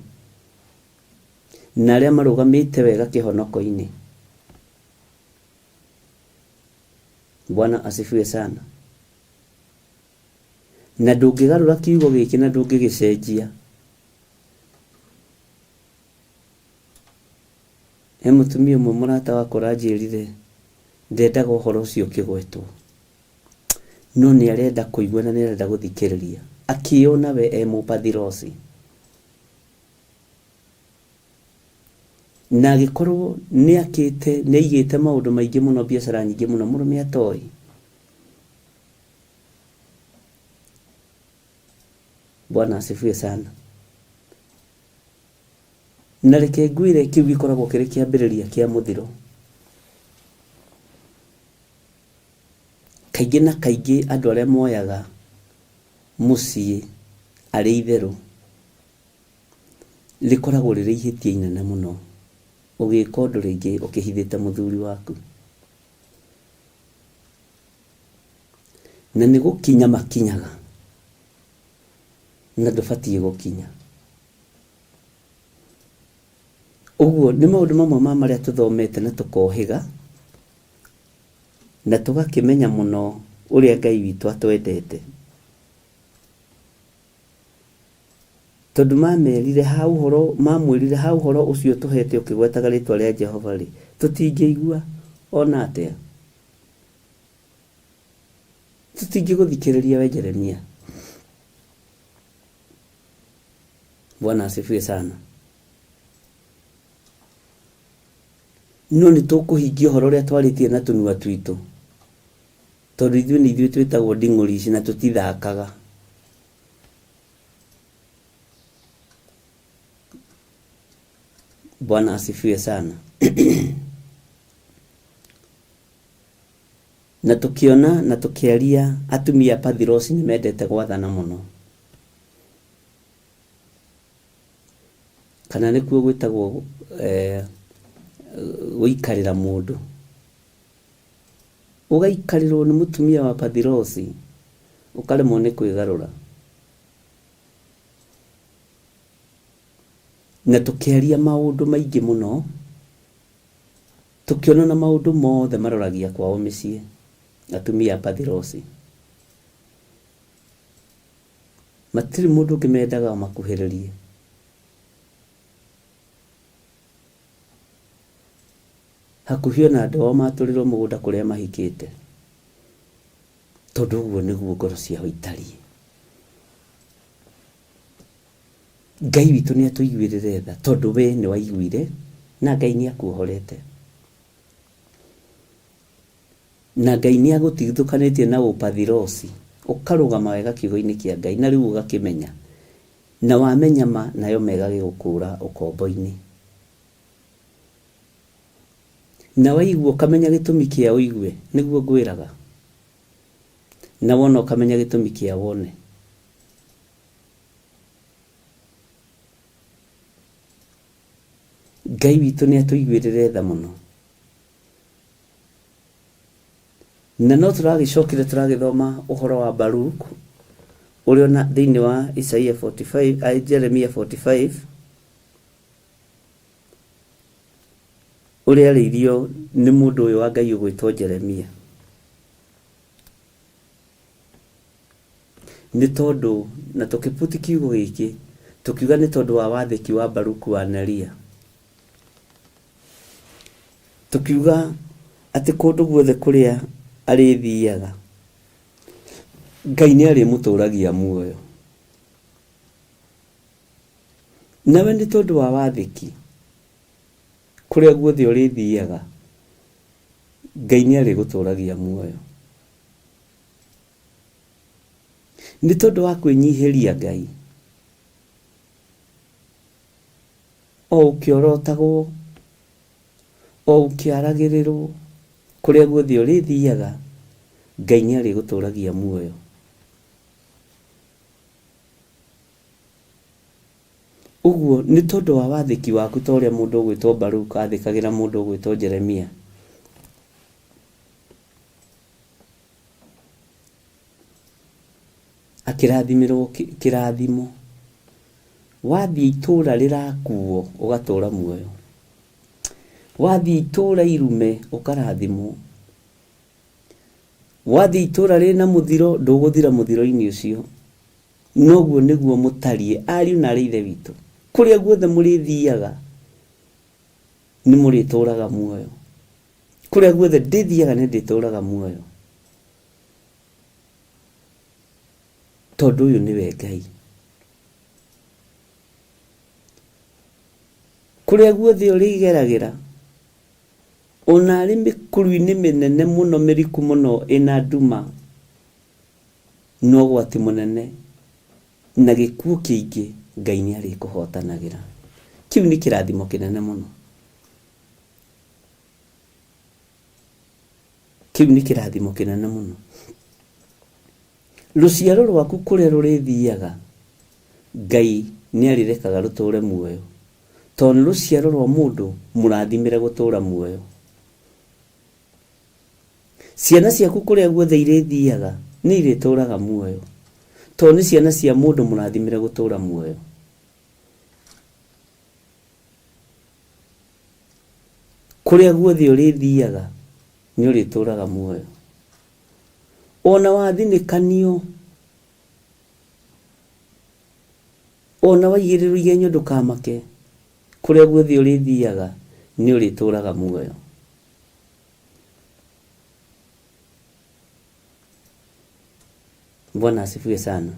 na arĩa marũgamĩte wega kĩhonoko-inĩ. Bwana asifiwe sana. Na ndũngĩgarũra kiugo gĩkĩ na ndũngĩgĩcenjia. He mũtumia ũmwe mũrata wakwa aranjĩrire ndendaga ũhoro ũcio ũkĩgwetwo, no nĩ arenda kũigua na nĩ arenda gũthikĩrĩria, akĩona we e Mũpathirosi. Na agĩkorwo nĩ aigĩte maũndũ maingĩ mũno, biacara nyingĩ mũno, mũrũme atoĩ. Bwana asifiwe sana. Na reke ngwĩre kĩu gĩkoragwo kĩrĩ kĩambĩrĩria kĩa mũthiro. Kaingĩ na kaingĩ andũ arĩa moyaga mũciĩ arĩ itherũ rĩkoragwo rĩrĩ ihĩtia inene mũno ũgĩka ũndũ rĩngĩ ũkĩhithĩte mũthuri waku. Na nĩ gũkinya makinyaga na ndũbatiĩ gũkinya. Ũguo nĩ maũndũ mamwe ma marĩa tũthomete na tũkohĩga na tũgakĩmenya mũno ũrĩa Ngai witũ atwendete. Tondũ mamwĩrire ha ũhoro ũcio tũhete ũkĩgwetaga rĩtwa rĩa Jehova rĩ, tũtingĩigua ona atĩa. Tũtingĩgũthikĩrĩria we Jeremia. Bwana asifiwe sana. No nĩ tũkũhingia ũhoro ũrĩa twarĩtie na tũnua twitũ, tondũ ithuĩ nĩ ithuĩ twĩtagwo nding'ũri ici na tũtithakaga. Bwana asifiwe sana. Na tukiona na tukiaria atumia Pathirosi nĩ mendete gwathana mũno, kana nĩkuo gwĩtagwo gũikarĩra mũndũ. Ũgaikarĩrwo nĩ mũtumia wa Pathirosi ũkaremwo nĩ kwĩgarũra. Na tukiaria maũndũ maingĩ mũno, tukiona na maũndũ mothe maroragia kwao mĩciĩ atumia a Pathirosi. Matirĩ mũndũ ũngĩ mendaga makuhĩrĩrie. Hakuhĩ ona andũ ao matũrĩrwo mũgũnda kũrĩa mahikĩte, tondũ ũguo nĩguo ngoro ciao itariĩ. Ngai witũ nĩ atũiguĩrĩre tha, tondũ we nĩ waiguire na Ngai nĩ akuohorete. Na Ngai nĩ agũtigithũkanĩtie na Pathirosi, ũkarũgama wega kiugo-inĩ kĩa Ngai, na rĩu ũgakĩmenya, na wamenya ma nayo mega gĩgũkũra ũkombo-inĩ. Na waigua ũkamenya gĩtũmi kĩa ũigue, nĩguo ngwĩraga. Na wona ũkamenya gĩtũmi kĩa wone. Ngai witũ nĩ atũiguĩrĩre tha mũno. Na no tũragĩcokire tũragĩthoma ũhoro wa Baruku ũrĩa ona thĩinĩ wa Isaia 45, Jeremia 45, ũrĩa arĩirio nĩ mũndũ ũyũ wa Ngai ũgwĩtwo Jeremia. Nĩ tondũ na tũkĩputi kiugo gĩkĩ tukiuga nĩ tondũ wa wathĩki wa Baruku wa Neria. Tukiuga atĩ kũndũ guothe kũrĩa arĩthiaga Ngai nĩ arĩmũtũragia muoyo. Nawe nĩ tondũ wa wathĩki kũrĩa guothe ũrĩthiaga Ngai nĩ arĩgũtũragia muoyo. Nĩ tondũ wa kwĩnyihĩria Ngai, o ũkĩorotagwo, o ũkĩaragĩrĩrwo kũrĩa guothe ũrĩthiaga Ngai nĩ arĩgũtũragia muoyo. Ũguo nĩ tondũ wa wathĩki waku, ta ũrĩa mũndũ ũgwĩtwo Baruku athĩkagĩra mũndũ ũgwĩtwo Jeremia. Akĩrathimirwo kĩrathimo. Wathiĩ itũũra rĩrakuo ũgatũra muoyo. Wathiĩ itũũra irume ũkarathimwo. Wathiĩ itũũra rĩna mũthiro ndũgũthira mũthiro-inĩ ũcio. Noguo nĩguo mũtariĩ ariũ na arĩ ithe witũ. Kũrĩa guothe mũrĩthiaga nĩ mũrĩtũraga muoyo. Kũrĩa guothe ndĩthiaga nĩ ndĩtũraga muoyo. Tondũ ũyũ nĩwe Ngai. Kũrĩa guothe ũrĩgeragĩra, ona arĩ mĩkuru-inĩ mĩnene mũno mĩriku mũno ĩna nduma, no ũgwati mũnene na gĩkuũ kĩingĩ, Ngai nĩ arĩkũhotanagĩra. Kĩu nĩ kĩrathimo kĩnene mũno. Kĩu nĩ kĩrathimo kĩnene mũno. Rũciaro rwaku kũrĩa rũrĩthiaga Ngai nĩ arĩrekaga rũtũre muoyo, tondũ rũciaro rwa mũndũ mũrathimĩre gũtũra muoyo. Ciana ciaku kũrĩa guothe irĩthiaga nĩ irĩtũraga muoyo, to nĩ ciana cia mũndũ mũrathimĩre gũtũũra muoyo. Kũrĩa guothe ũrĩthiaga nĩ ũrĩtũũraga muoyo. Ona wathinĩkanio, ona waigĩrĩrwo igenyo ndũkamake, kũrĩa guothe ũrĩthiaga nĩ ũrĩtũũraga muoyo. Bwana asifiwe sana.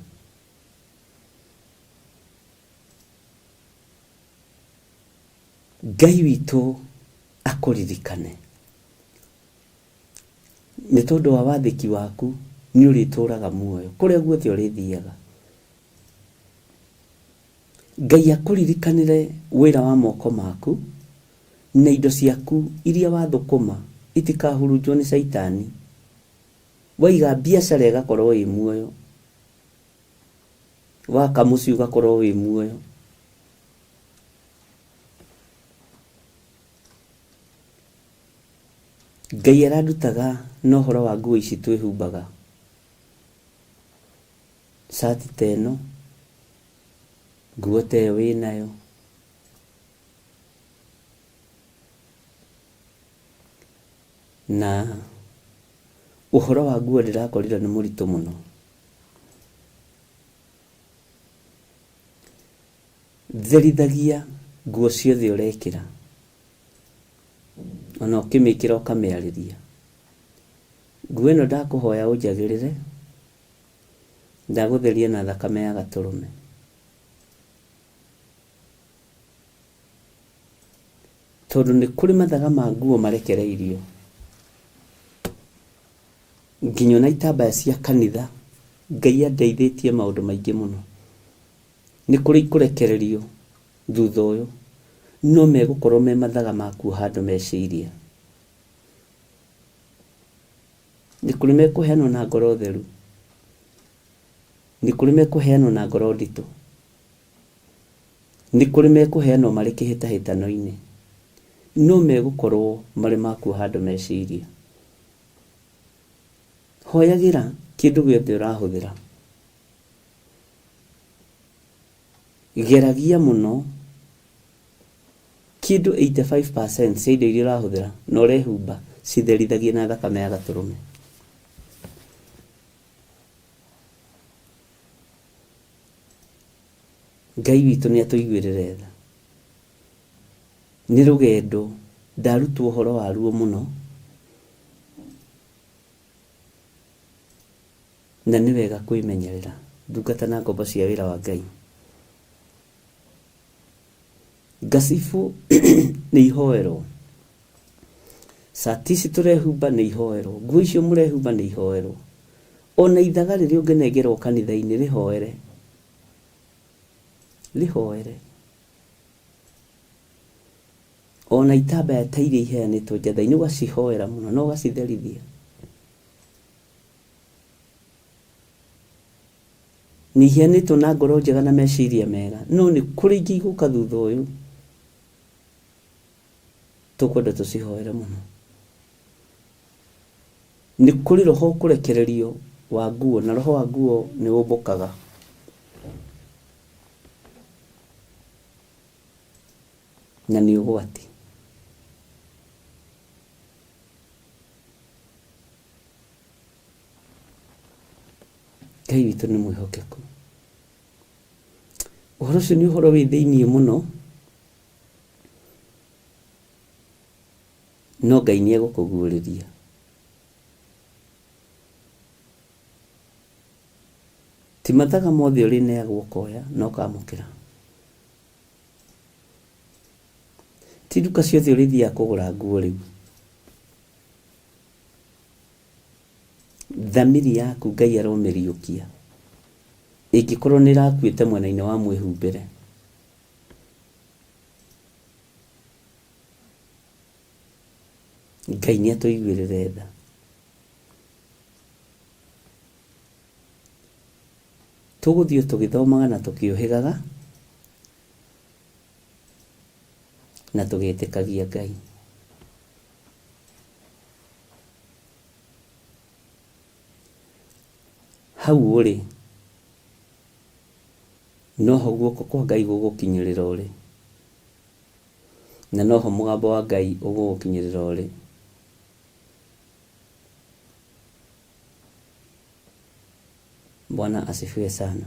Ngai witũ akũririkane. Nĩ tondũ wa wathĩki waku nĩ ũrĩtũũraga muoyo kũrĩa guothe ũrĩthiaga. Ngai akũririkanĩre wĩra wa moko maku na indo ciaku iria wathũkũma itikahurunjwo nĩ Saitani. Waiga biacara ĩgakorwo ĩ muoyo, waka mũciĩ ũgakorwo wĩ muoyo. Ngai arandutaga na ũhoro wa nguo ici twĩhumbaga. Sati ta ĩno, nguo ta ĩyo wĩnayo, na ũhoro wa nguo ndĩrakorire nĩ mũritũ mũno. Therithagia nguo ciothe ũrekĩra, ona ũkĩmĩkĩra ũkamĩarĩria. Nguo ĩno ndakũhoya ũnjagĩrĩre, ndagũtheria na thakame ya Gatũrũme. Tondũ nĩ kũrĩ mathaga ma nguo marekereirio, nginya na itambaya cia kanitha. Ngai andeithĩtie maũndũ maingĩ mũno. Nĩ kũrĩ ikũrekererio thutha ũyũ, no megũkorwo me mathaga maku handũ meciria. Nĩ kũrĩ mekũheanwo na ngoro theru, nĩ kũrĩ mekũheanwo na ngoro nditũ, nĩ kũrĩ mekũheanwo marĩ kĩhĩtahĩtano-inĩ, no megũkorwo marĩ maku handũ meciria. Hoyagĩra kĩndũ gĩothe ũrahũthĩra. Geragia mũno kĩndũ 85% cia indo iria ũrahũthĩra na ũrehumba citherithagie na thakame ya Gatũrũme. Ngai witũ nĩ atũiguĩrĩre tha. Nĩ rũgendo ndarutwo ũhoro waruo mũno, na nĩ wega kwĩmenyerera ndungata na ngombo cia wĩra wa Ngai. Ngacibũ nĩ ihoerwo, sati ici tũrehumba nĩ ihoerwo, nguo icio mũrehumba nĩ ihoerwo. Ona ithaga rĩrĩa ũngĩnengerwo kanitha-inĩ rĩhoere, rĩhoere. Ona itambaya ta iria iheanĩtwo njatha-inĩ ũgacihoera mũno na ũgacitherithia. Nĩ iheanĩtwo na ngoro njega na meciria mega, no nĩ kũrĩ ingĩ igũka thutha ũyũ tũkwenda tũcihoere mũno. Nĩ kũrĩ roho ũkũrekererio wa nguo, na roho wa nguo nĩ ũmbũkaga. Na nĩ ũgwati. Ngai witũ nĩ mwĩhokeku. Ũhoro ũcio nĩ ũhoro wĩ thĩiniĩ mũno, no Ngai nĩ egũkũguũrĩria. Ti mathaga mothe ũrĩneagwo ũkoya na ũkamũkĩra. Ti nduka ciothe ũrĩthiaga kũgũra nguo rĩu. Thamiri yaku Ngai aromĩriũkia, ĩngĩkorwo nĩ ĩrakuĩte mwena-inĩ wa mwĩhumbĩre. Ngai nĩ atũiguĩrĩre tha. Tũgũthiĩ tũgĩthomaga na tũkĩũhĩgaga na tũgĩtĩkagia Ngai. Hau ũrĩ noho guoko kwa Ngai gũgũkinyĩrĩra ũrĩ, na noho mũgambo wa Ngai ũgũgũkinyĩrĩra ũrĩ. Bwana asifiwe sana.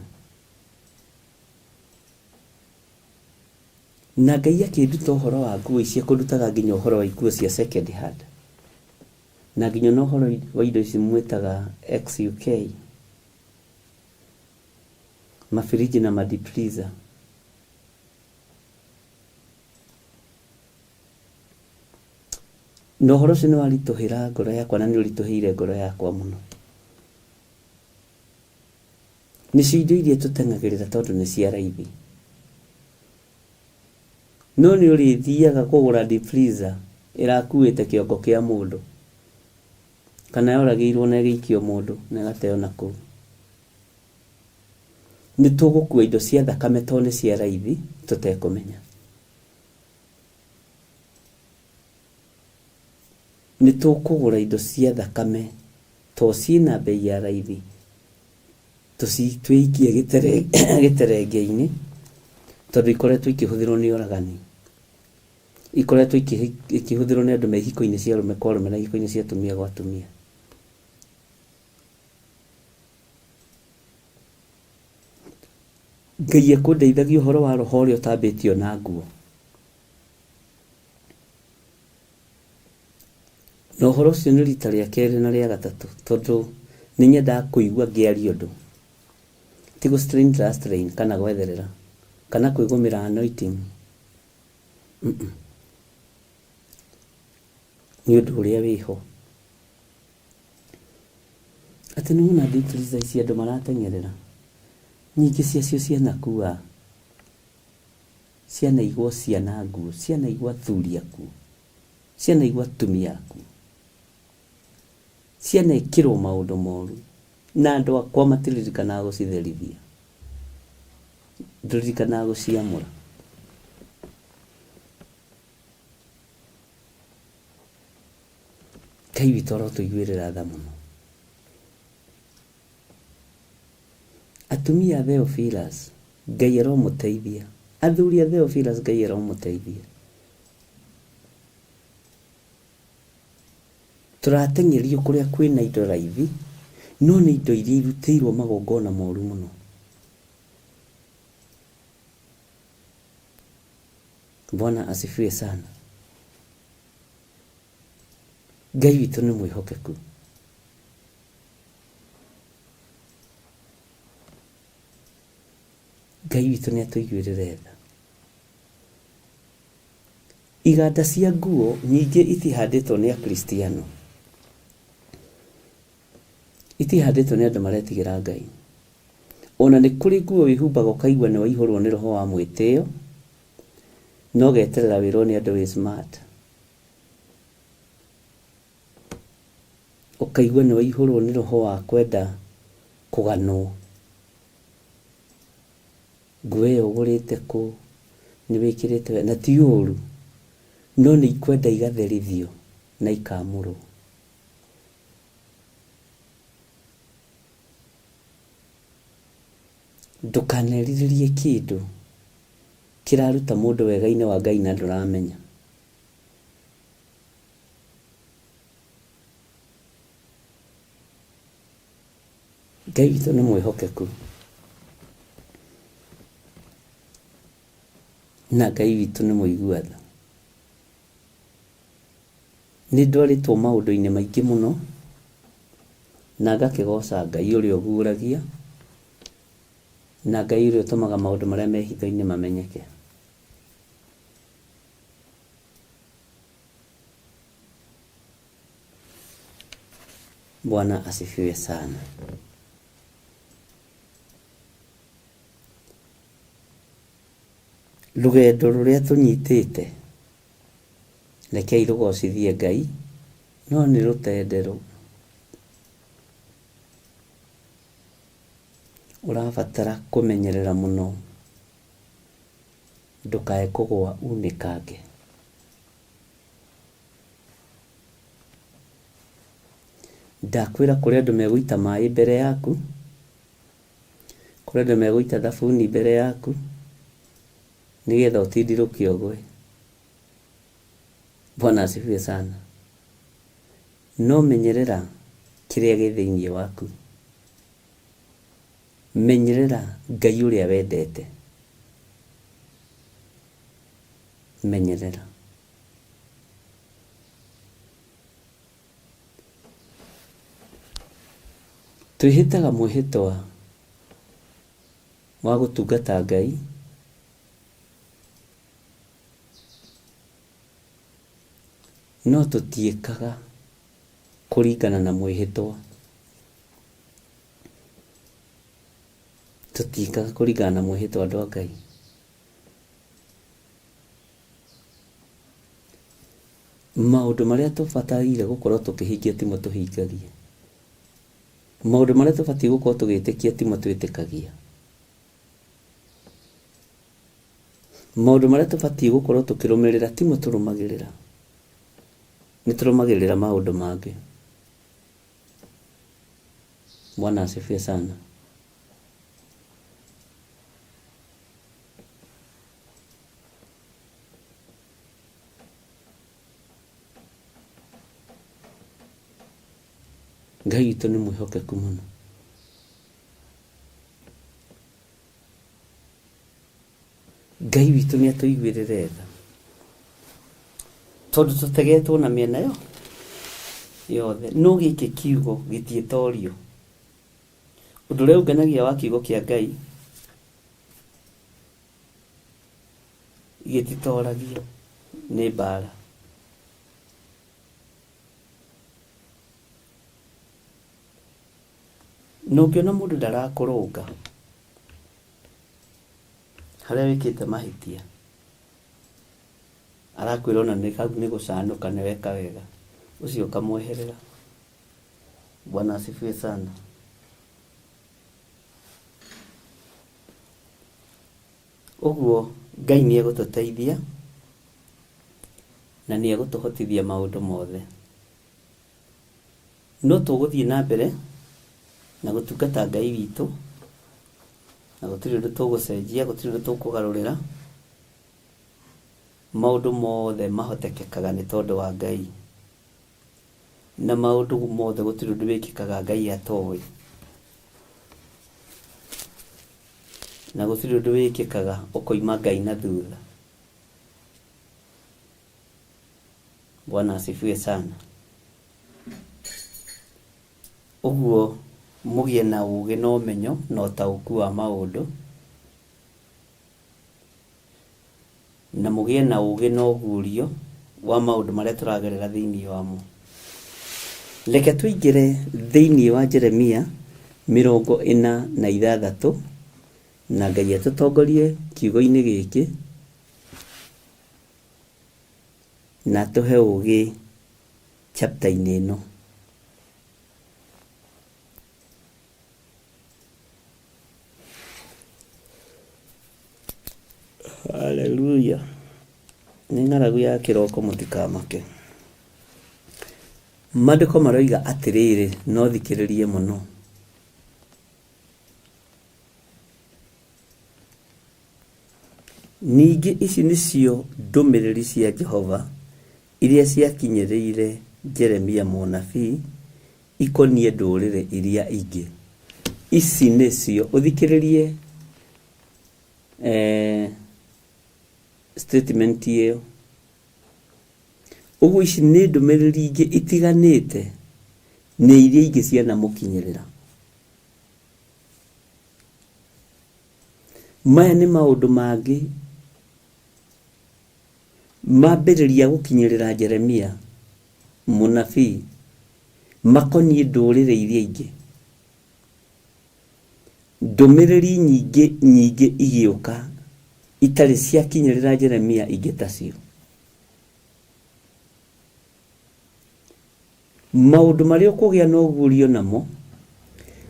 Na Ngai akĩnduta ũhoro wa nguo ici, kũndutaga nginya ũhoro wa ikuo cia second hand, na nginya no ũhoro wa indo ici mwĩtaga XUK, mafiriji na deep freezer. No ũhoro ũcio nĩwaritũhĩra ngoro yakwa na nĩũritũhĩire ngoro yakwa mũno. Nĩcio indo iria tũteng'agĩrĩra tondũ nĩ cia raithi. No nĩ ũrĩthiaga kũgũra deep freezer ĩrakuĩte kĩongo kĩa mũndũ, kana yoragĩirwo na ĩgĩikio mũndũ na ĩgateo nakũu. Nĩ tũgũkua indo cia thakame tondũ nĩ cia raithi tũtekũmenya. Nĩ tũkũgũra indo cia thakame tondũ ciĩna bei ya raithi, twĩikie gĩterenge-inĩ tondũ ikoretwo ikĩhũthĩrwo nĩ oragani, ikoretwo ikĩhũthĩrwo nĩ andũ me ihiko-inĩ cia arũme kwa arũme na ihiko-inĩ cia atumia gwa atumia. Ngai ekũndeithagia ũhoro wa roho ũrĩa ũtambĩtio na nguo. Na ũhoro ũcio nĩ rita rĩa kerĩ na rĩa gatatũ, tondũ nĩ nyendaga kũigua ngĩaria ũndũ, ti gũ strain kana gwetherera kana kwĩgũmĩra anointing. Nĩ ũndũ ũrĩa wĩho, atĩ nĩ wona deep freezer ici andũ marateng'erera, nyingĩ ciacio cianakua, cianaigwo ciana nguo, cianaigwo athuri aku, cianaigwo atumia aku, cianekĩrwo maũndũ moru, na andũ akwa matiririkanaga gũcitherithia, ndũririkanaga gũciamũra. Ngai witũ arotũiguĩrĩra tha mũno. Atumia a Theophilus, Ngai aromũteithia. Athuri a Theophilus, Ngai aromũteithia. Tũrateng'erio kũrĩa kwĩna indo raithi, no nĩ indo iria irutĩirwo magongona moru mũno. Bwana asifiwe sana. Ngai witũ nĩ mwĩhokeku. Ngai witũ nĩ atũiguĩrĩre tha. Iganda cia nguo nyingĩ itihandĩtwo nĩ akristiano, itihandĩtwo nĩ andũ maretigĩra Ngai. Ona nĩ kũrĩ nguo wĩhumbaga ũkaigua nĩ waihũrwo nĩ roho wa mwĩtĩo, no geterera wĩrwo nĩ andũ wĩ smart, ũkaigua nĩ waihũrwo nĩ roho wa kwenda kũganwo. Nguo ĩyo ũgũrĩte kũ, nĩ wĩkĩrĩte, na ti ũru, no nĩ ikwenda igatherithio na ikamũrwo. Ndũkanerirĩrie kĩndũ kĩraruta mũndũ wega-inĩ wa Ngai na ndũramenya. Ngai witũ nĩ mwĩhokeku, na Ngai witũ nĩ mũigua tha. Nĩ ndwarĩtwo maũndũ-inĩ maingĩ mũno, na ngakĩgoca Ngai ũrĩa ũguũragia, na Ngai ũrĩa ũtũmaga maũndũ marĩa me hitho-inĩ mamenyeke. Bwana asifiwe sana. Rũgendo rũrĩa tũnyitĩte, rekei rũgocithie Ngai, no nĩ rũtenderũ. Ũrabatara kũmenyerera mũno ndũkae kũgũa unĩkange. Ndakwĩra kũrĩ andũ megũita maĩ mbere yaku, kũrĩ andũ megũita thabuni mbere yaku nĩgetha ũtindirũkie ũgwe. Bwana asifiwe sana. No menyerera kĩrĩa gĩ thĩinĩ waku. Menyerera Ngai ũrĩa wendete. Menyerera. Twĩhĩtaga mwĩhĩtwa wa gũtungata Ngai no tũtiĩkaga kũringana na mwĩhĩtwa. Tũtiĩkaga kũringana na mwĩhĩtwa andũ a Ngai. Maũndũ marĩa tũbataire gũkorwo tũkĩhingia timo tũhingagia. Maũndũ marĩa tũbatiĩ gũkorwo tũgĩtĩkia timo twĩtĩkagia. Maũndũ marĩa tũbatiĩ gũkorwo tũkĩrũmĩrĩra timo tũrũmagĩrĩra. Nĩ tũrũmagĩrĩra maũndũ mangĩ. Bwana asifiwe sana. Ngai witũ nĩ mwĩhokeku mũno. Ngai witũ nĩ atũiguĩrĩra tha. Tondũ tũtegetwo na mĩena yothe. No gĩkĩ kiugo gĩtiĩtorio. Ũndũ ũrĩa ũngenagia wa kiugo kĩa Ngai gĩtitoragio nĩ mbara. No ũngĩona mũndũ ndarakũrũnga harĩa wĩkĩte mahĩtia, arakwĩra ona nĩ gũcanũka nĩ weka wega, ũcio ũkamweherera. Bwana asifiwe sana. Ũguo Ngai nĩ egũtũteithia na nĩ egũtũhotithia maũndũ mothe. No tũgũthiĩ na mbere na gũtungata Ngai witũ, na gũtirĩ ũndũ tũgũcenjia, gũtirĩ ũndũ tũkũgarũrĩra. Maũndũ mothe mahotekekaga nĩ tondũ wa Ngai, na maũndũ mothe gũtirĩ ũndũ wĩkĩkaga Ngai atoĩ, na gũtirĩ ũndũ wĩkĩkaga ũkoima Ngai na thutha. Bwana asifiwe sana. Ũguo mũgĩe na ũgĩ na ũmenyo na ũtaũku wa maũndũ, na mũgĩe na ũgĩ na ũguũrio wa maũndũ marĩa tũragerera thĩinĩ wamo. Reke tũingĩre thĩinĩ wa Jeremia 46 na Ngai atũtongorie kiugo-inĩ gĩkĩ na tũhe ũgĩ chapter-inĩ ĩno. Hallelujah. Nĩ ng'aragu ya kĩroko mũtikamake. Maandĩko maroiga atĩrĩrĩ, no thikĩrĩrie mũno. Ningĩ ici nĩcio ndũmĩrĩri cia Jehova iria ciakinyĩrĩire Jeremia mũnabii ikoniĩ ndũrĩrĩ iria ingĩ. Ici nĩcio ũthikĩrĩrie statement ĩyo. Ũguo ici nĩ ndũmĩrĩri ingĩ itiganĩte nĩ iria ingĩ cianamũkinyĩrĩra. Maya nĩ maũndũ mangĩ mambĩrĩria gũkinyĩrĩra Jeremia mũnabii makoniĩ ndũrĩrĩ iria ingĩ. Ndũmĩrĩri nyingĩ igĩũka itarĩ ciakinyĩrĩra Jeremia ingĩ tacio. Maũndũ marĩa ũkũgĩa na ũguũrio namo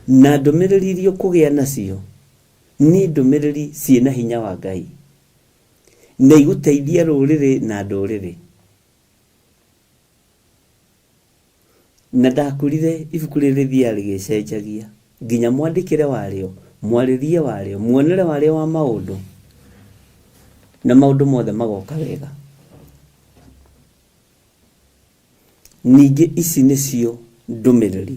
na ndũmĩrĩri iria ũkũgĩa nacio nĩ ndũmĩrĩri ciĩna hinya wa Ngai na igũteithia rũrĩrĩ na ndũrĩrĩ. Na ndakurire ibuku rĩrĩ rĩthiaga rĩgĩcenjagia nginya mwandĩkĩre warĩo mwarĩrie warĩo, muonere warĩo wa maũndũ, na maũndũ mothe magoka wega. Ningĩ ici nĩcio ndũmĩrĩri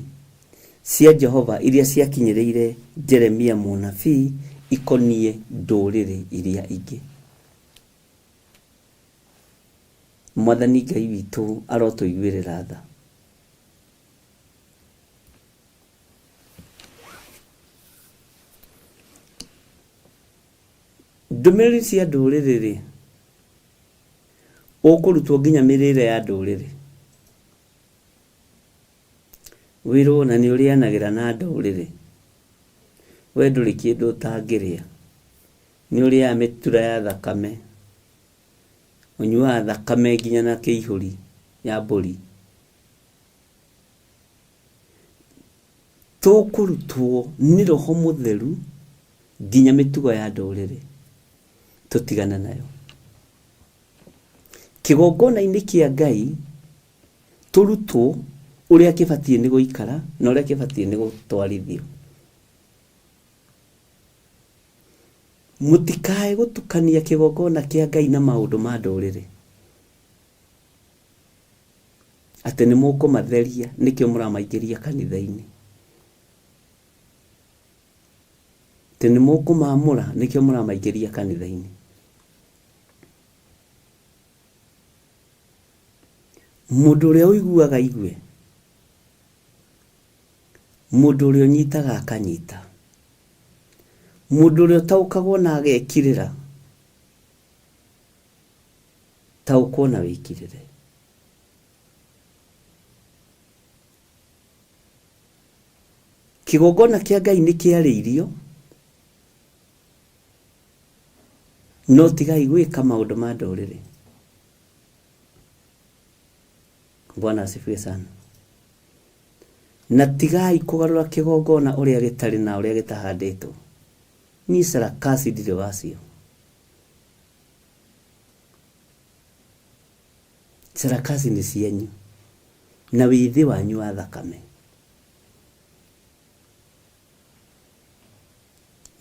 cia Jehova iria ciakinyĩrĩire Jeremia mũnabii ikoniĩ ndũrĩrĩ iria ingĩ. Mwathani Ngai witũ arotũiguĩrĩra tha. Ndũmĩrĩri cia ndũrĩrĩ ũkũrutwo nginya mĩrĩre ya ndũrĩrĩ. Wĩrwo na nĩ ũrĩanagĩra na ndũrĩrĩ, we ndũrĩ kĩndũ ũtangĩrĩa. Nĩ ũrĩaga mĩtura ya thakame, ũnyuaga thakame nginya na kĩihũri ya mbũri. Tũkũrutwo nĩ Roho Mũtheru nginya mĩtugo ya ndũrĩrĩ, tũtigana nayo. Kĩgongona-inĩ kĩa Ngai tũrutwo ũrĩa kĩbatiĩ nĩ gũikara na ũrĩa kĩbatiĩ nĩ gũtwarithio. Mũtikae gũtukania kĩgongona kĩa Ngai na maũndũ ma ndũrĩrĩ, atĩ nĩ mũkũmatheria nĩkĩo mũramaingĩria kanitha-inĩ, atĩ nĩ mũkũmamũra nĩkĩo mũramaingĩria kanitha-inĩ. Mũndũ ũrĩa ũiguaga igue, mũndũ ũrĩa ũnyitaga akanyita, mũndũ ũrĩa ũtaũkagwo na agekirĩra, taũkwo na wĩkirĩre. Kĩgongona kĩa Ngai nĩ kĩarĩirio, no tigai gwĩka maũndũ ma ndũrĩrĩ. Bwana asifiwe sana. Na tigai kũgarũra kĩgongona ũrĩa gĩtarĩ na ũrĩa gĩtahandĩtwo. Ni sarakasi ndirĩ wacio. Sarakasi nĩ cianyu na wĩthĩ wanyu wa thakame,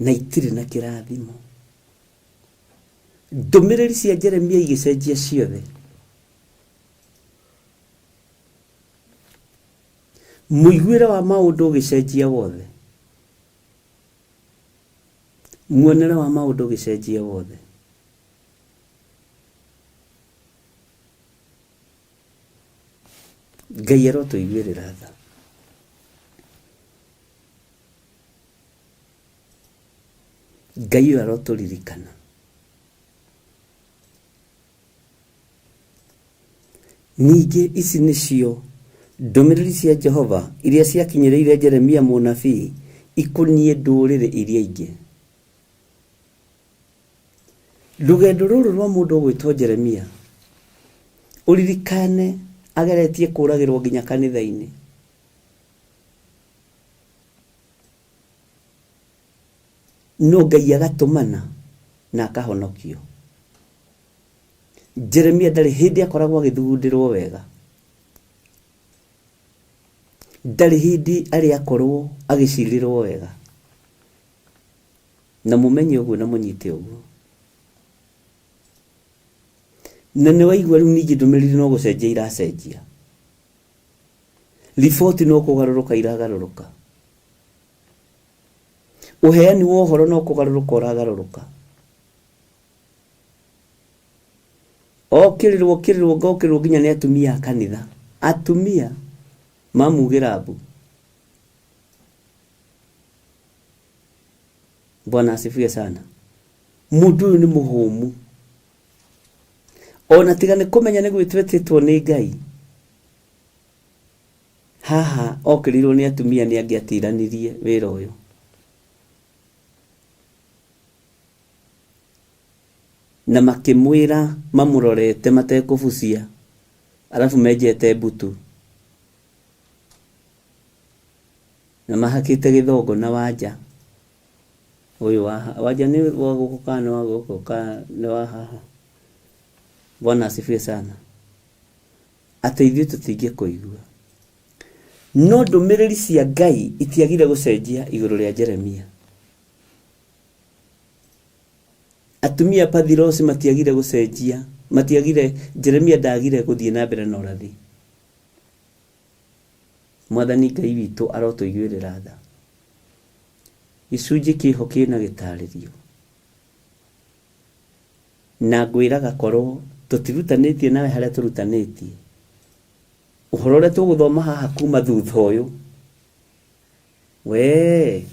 na itirĩ na kĩrathimo. Ndũmĩrĩri cia Jeremia igĩcenjia ciothe. Mũiguĩre wa maũndũ ũgĩcenjia wothe. Muonere wa maũndũ ũgĩcenjia wothe. Ngai arotũiguĩrĩra tha. Ngai arotũririkana. Ningĩ ici nĩcio ndũmĩrĩri cia Jehova iria ciakinyĩrĩire Jeremia mũnabii ikoniĩ ndũrĩrĩ iria ingĩ. Rũgendo rũrũ rwa mũndũ ũgwĩtwo Jeremia, ũririkane ageretie kũragĩrwo nginya kanitha-inĩ. No Ngai agatũmana na akahonokio. Jeremia ndarĩ hĩndĩ akoragwo agĩthugundĩrwo wega. Ndarĩ hĩndĩ arĩ akorwo agĩcirĩrwo wega. Na mũmenye ũguo na mũnyite ũguo. Na nĩ waigua rĩu ningĩ ndũmĩrĩri no gũcenjia iracenjia. Riboti no kũgarũrũka iragarũrũka. Ũheani wa ũhoro no kũgarũrũka ũragarũrũka. Okĩrĩrwo nginya nĩ atumia a kanitha. Atumia mamugĩra mbu. Bwana asifiwe sana. Mũndũ ũyũ nĩ mũhũmu. Ona tiga nĩ kũmenya nĩ gwĩtwĩtĩtwo nĩ Ngai. Haha okĩrĩrwo nĩ atumia nĩ angĩatiranirie wĩra ũyũ. Na makĩmwĩra mamũrorete matekũbucia, alafu menjete mbutu na mahakĩte gĩthongo na wanja. Ũyũ wanja nĩ wa gũkũ kana nĩ wa gũkũ kana nĩ wa haha. Bwana asifiwe sana. Atĩ ithuĩ tũtingĩkũigua. No ndũmĩrĩri cia Ngai itiagire gũcenjia igũrũ rĩa Jeremia. atumia Pathirosi matiagire gucenjia, matiagire, Jeremia ndagire guthie na mbere na ũrathi. Mwathani Ngai witũ arotũiguĩrĩra tha. Gĩcunjĩ kĩho kĩna gĩtarĩrio. Na ngwĩraga korwo tũtirutanĩtie nawe harĩa tũrutanĩtie, ũhoro ũrĩa tũgũthoma haha kuma thutha ũyũ, we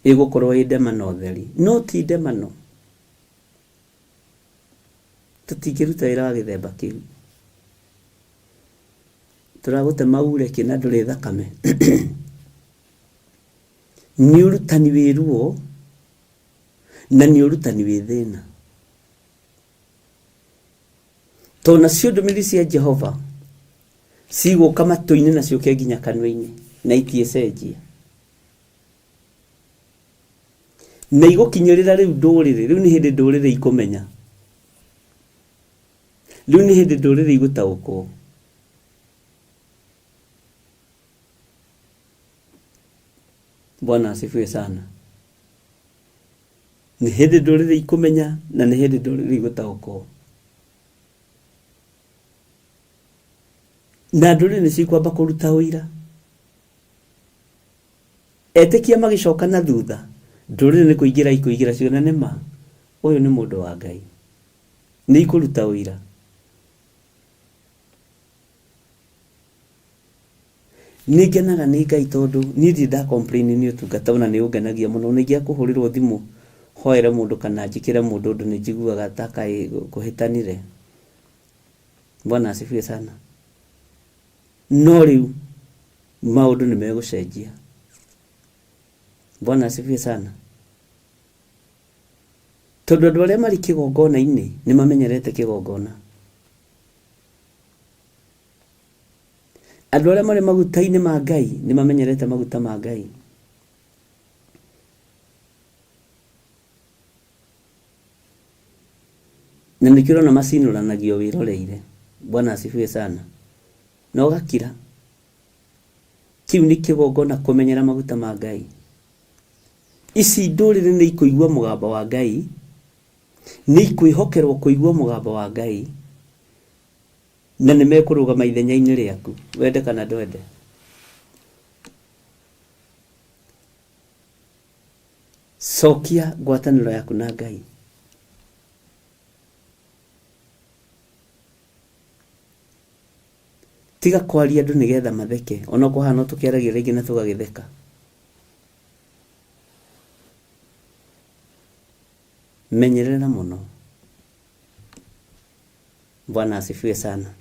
ĩgũkorwo ĩ ndemano theri. No ti ndemano, tũtingĩruta wĩra wa gĩthemba kĩu. Tũragũtema ureki na ndũrĩ thakame. Nĩ ũrutani wĩ ruo na nĩ ũrutani wĩ thĩna. To nacio ndũmĩrĩri cia Jehova cigũka matũ-inĩ na ciũke nginya kanua-inĩ na itiecenjia. Na igũkinyĩrĩra rĩu ndũrĩrĩ, rĩu nĩ hĩndĩ ndũrĩrĩ ikũmenya. Rĩu nĩ hĩndĩ ndũrĩrĩ igũtaũkwo. Bwana asifiwe sana. Nĩ hĩndĩ ndũrĩrĩ ikũmenya na nĩ hĩndĩ ndũrĩrĩ igũtaũkwo. Na ndũrĩrĩ nĩ cikwamba kũruta ũira. Etĩkia magĩcoka na thutha, ndũrĩrĩ nĩ kũingĩra ikũingĩra ciona nĩ ma, ũyũ nĩ mũndũ wa Ngai. Nĩ ikũruta ũira. Nĩngenaga nĩ Ngai tondũ niĩ ndirĩ nda complain nĩ ũtungata na nĩ ũngenagia mũno. Nĩ ingĩa kũhũrĩrwo thimũ hoere mũndũ kana njĩkĩre mũndũ ũndũ nĩ njiguaga ta kaĩ kũhĩtanire. Bwana asifiwe sana. No rĩu maũndũ nĩ megũcenjia. Bwana asifiwe sana. Tondũ andũ arĩa marĩ kĩgongona-inĩ nĩ mamenyerete kĩgongona. Andũ arĩa marĩ maguta-inĩ ma Ngai nĩ mamenyerete maguta ma Ngai. Na nĩkĩo ũrona macinũranagio wĩroreire. Bwana asifiwe sana. Na ũgakira. Kĩu nĩ kĩgongona kũmenyera maguta ma Ngai. Ici ndũrĩrĩ nĩ ikũigua mũgambo wa Ngai, nĩ ikwĩhokerwo kũigua mũgambo wa Ngai, na nĩ mekũrũgama ithenya-inĩ rĩaku, wende kana ndwende. Cokia ngwatanĩro yaku na Ngai. Tiga kwaria andũ nĩgetha matheke, ona kũhana tũkĩaragia rĩngĩ na tũgagĩtheka. Menyerera mũno. Bwana asifiwe sana.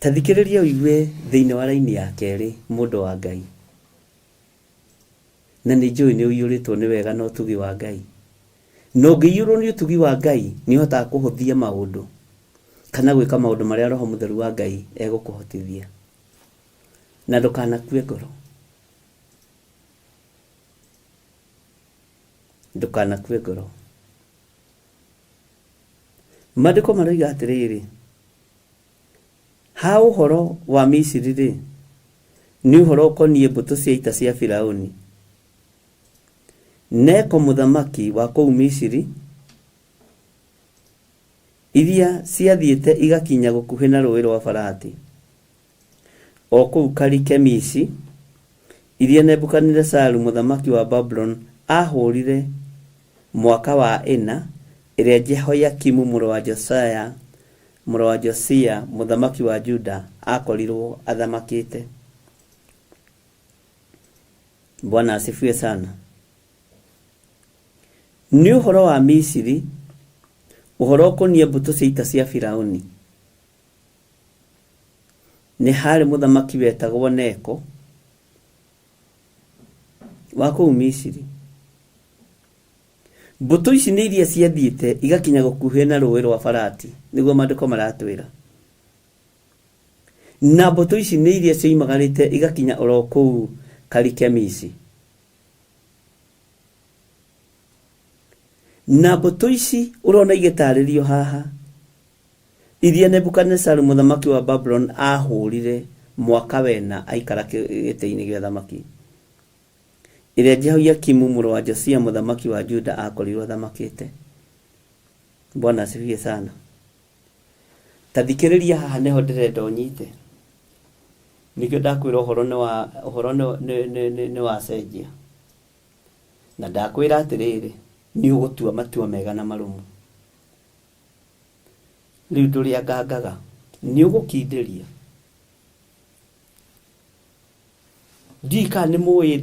Tathikĩrĩria ũigue thĩinĩ wa raini ya kerĩ mũndũ wa Ngai. Na nĩ njũĩ nĩ ũiyũrĩtwo nĩ wega na ũtugi wa Ngai. Na ũngĩiyũrwo nĩ ũtugi wa Ngai nĩ ũhotaga kũhũthia maũndũ kana gwĩka maũndũ marĩa Roho Mũtheru wa Ngai egũkũhotithia. Na ndũkanakue ngoro. Ndũkanakue ngoro. Maandĩko maroiga atĩrĩrĩ, ha ũhoro wa Misiri rĩ, nĩ ũhoro ũkoniĩ mbũtũ cia ita cia Firaũni. Neko mũthamaki wa kũu Misiri, iria ciathiĩte igakinya gũkuhĩ na rũĩ rwa Farati, o kũu Karikemisi, iria Nebukadinezaru mũthamaki wa Babylon ahũrire mwaka wa 4, ĩrĩa Jehoiakimu mũrũ wa Josia mũthamaki wa Juda akorirwo athamakĩte. Bwana asifiwe sana. Nĩ ũhoro wa Misiri, ũhoro ũkoniĩ mbũtũ cia ita cia Firaũni. Nĩ harĩ mũthamaki wetagwo Neko wa kũu Misiri. Mbũtũ ici nĩ iria ciathiĩte igakinya gũkuhĩ na rũĩ rwa Farati, nĩguo maandĩko maratwĩra. Na mbũtũ ici nĩ iria cioimagarĩte igakinya oro kũu Karikemisi. Na mbũtũ ici ũrona igĩtarĩrio haha, iria Nebukadinezaru mũthamaki wa Babylon ahũrire mwaka 4 aikara gĩtĩ-inĩ gĩa ũthamaki. ĩrĩa Jehoiakimu mũrũ wa Josia mũthamaki wa Juda akorirwo thamakĩte. Bwana asifiwe sana. Tathikĩrĩria haha nĩho ndĩrenda ũnyite. Nĩkĩo ndakwĩra ũhoro nĩ wacenjia. Na ndakwĩra atĩrĩrĩ, nĩ ũgũtua matua mega na marũmu. Rĩu ndũrĩa ngangaga, nĩ ũgũkindĩria. Ndika nĩ mũĩ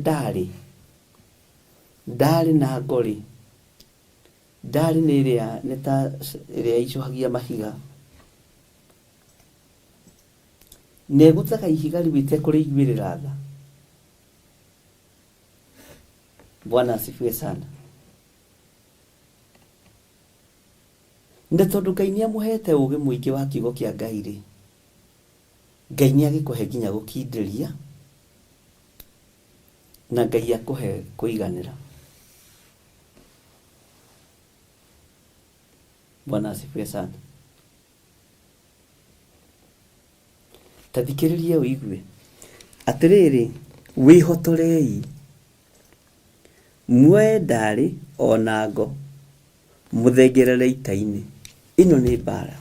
ndarĩ na ngori. Ndarĩ nĩ ĩrĩa icũhagia mahiga. Negutaga ihiga rĩu itekũrĩiguĩrĩra tha. Bwana asifiwe sana. Nĩ tondũ Ngai nĩamũhete ũũgĩ mũingĩ wa kiugo kĩa Ngai rĩ, Ngai nĩagĩkũhe nginya gũkindĩria, na Ngai akũhe kũiganĩra. Bwana asifiwe sana. Tathikĩrĩria ũigue. Atĩrĩrĩ, wĩhotorei. Muoe ndarĩ ona ngo, mũthengerere ita-inĩ. Ĩno nĩ mbara.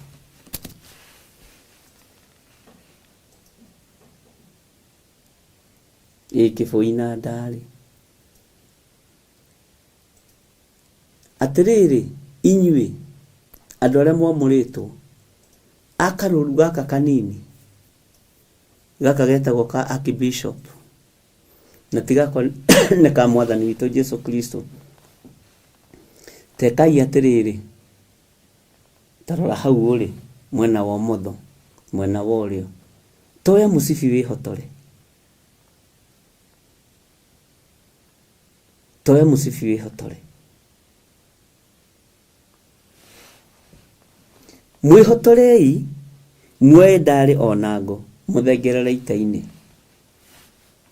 Kĩbũi na ndarĩ. Atĩrĩrĩ, inyuĩ andũ arĩa mwamũrĩtwo, akarũru gaka kanini, gaka getagwo ka Archbishop, na tigakwa nĩ ka Mwathani witũ Jesu Kristo. Tekai atĩrĩrĩ, tarora hau ũrĩ, mwena wa ũmotho, mwena wa ũrĩo, toya mũcibi wĩhotore. Toya mũcibi wĩhotore. Mwĩhotorei, muoe ndarĩ ona ngo, mũthengerere ita-inĩ.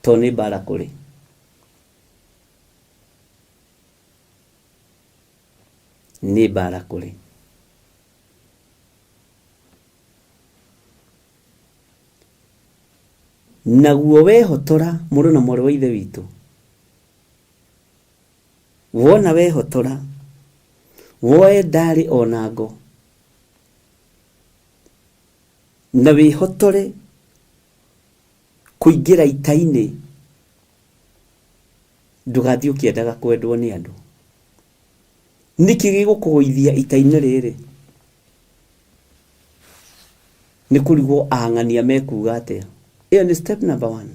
To nĩ mbara kũrĩ. Nĩ mbara kũrĩ. Naguo wehotora, mũrũ na mwarĩ wa ithe witũ. Wona wehotora, woe ndarĩ ona ngo, na wĩhotore kũingĩra ita-inĩ, ndũgathiĩ ũkĩendaga kwendwo nĩ andũ. Nĩkĩ gĩgũkũgũithia ita-inĩ rĩrĩ? Nĩ kũrigwo ahang'ania mekuga atĩa. Ĩyo nĩ step number 1.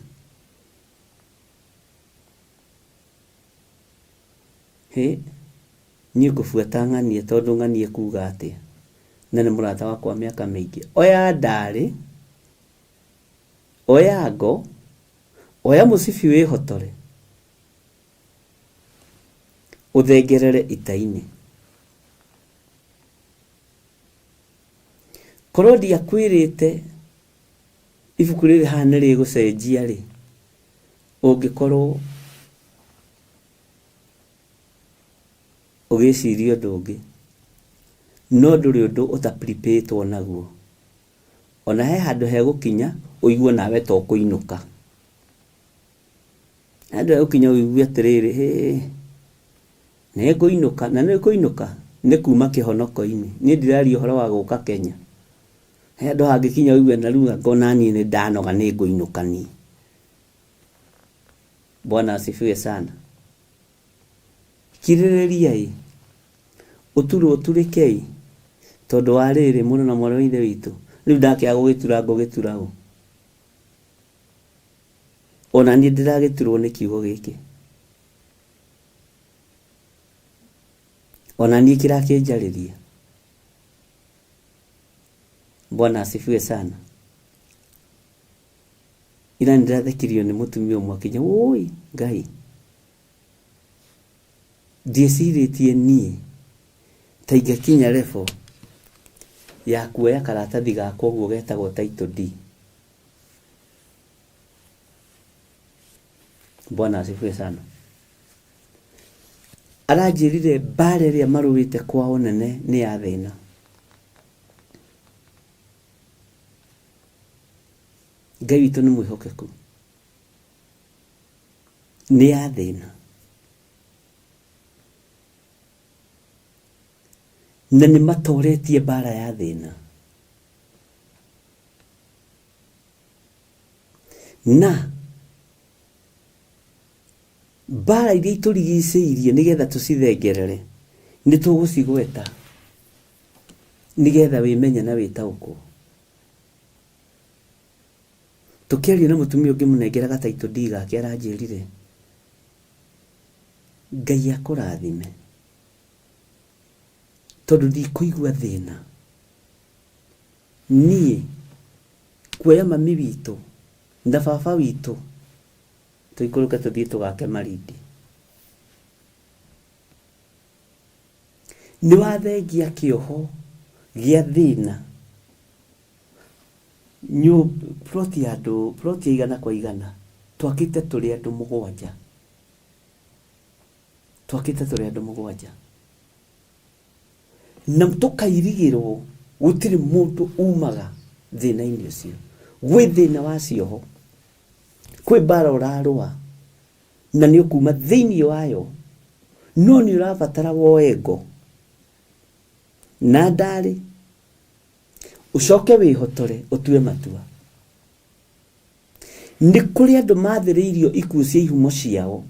Niĩ ngũbuata ng'anie tondũ ng'anie kuga atĩa. Na nĩ mũrata wakwa mĩaka mĩingĩ. Oya ndarĩ, oya ngo, oya mũcibi wĩhotore, ũthengerere ita-inĩ. Korwo ndiakwĩrĩte ibuku rĩrĩ haha nĩ rĩgũcenjia rĩ, ũngĩkorwo ũgĩciria ũndũ ũngĩ, no ndũrĩ ũndũ ũtaprepare naguo. Ona he handũ hegũkinya ũigua nawe to kũinũka. Handũ hegũkinya ũigua atĩrĩrĩ, nĩ ngũinũka, na nĩ kũinũka nĩ kuma kĩhonoko-inĩ. Niĩ ndiraria ũhoro wa gũka Kenya. He handũ hangĩkinya ũigua na rĩu ngona niĩ nĩ ndanoga nĩ ngũinũka niĩ. Bwana asifiwe sana. Kirĩrĩriai, ũturwo ũturĩkei, tondũ wa rĩrĩ mũrũ na mwarĩ wa ithe witũ, rĩu ndakĩaga gũgĩtura ngũgĩtura ũ. Ona niĩ ndĩragĩturwo nĩ kiugo gĩkĩ. Ona niĩ kĩrakĩnjarĩria. Bwana asifiwe sana. Ira nĩndĩrathekirio nĩ mũtumia ũmwe akĩnja, woi Ngai, ndiecirĩtie niĩ ta ingĩkinya level ya kuoya karatathi gakwa ũguo getagwo title D. Bwana asifiwe sana. Aranjĩrire mbara ĩrĩa marũĩte kwao nene nĩ ya thĩna. Ngai witũ nĩ mwĩhokeku. Nĩ ya thĩna. na nĩ matoretie bara ya thĩna. Na bara iria itũrigicĩirie nĩgetha tũcithengerere nĩ tũgũcigweta nĩgetha wĩmenye na wĩtaũkwo. Tũkĩaria na mũtumia ũngĩ mũnengera gataitũ D gake aranjĩrire, Ngai akũrathime tondũ ndikũigua thĩna. Niĩ kuoya mami witũ na baba witũ tũikũrũka tũthiĩ tũgake Malindi. Nĩ wathengia kĩoho gĩa thĩna ploti ya igana kwa igana twakĩte tũrĩ andũ mũgwanja. Na tũkairigĩrwo gũtirĩ mũndũ umaga thĩna-inĩ ũcio. Gwĩ thĩna wa cioho, kwĩ bara ũrarũa na nĩ ũkuma thĩinĩ wayo, no nĩ ũrabatara woe ngo na ndarĩ ucoke wĩhotore ũtue matua. Nĩ kũrĩ andũ mathĩrĩirio ikuũ cia ihumo ciao,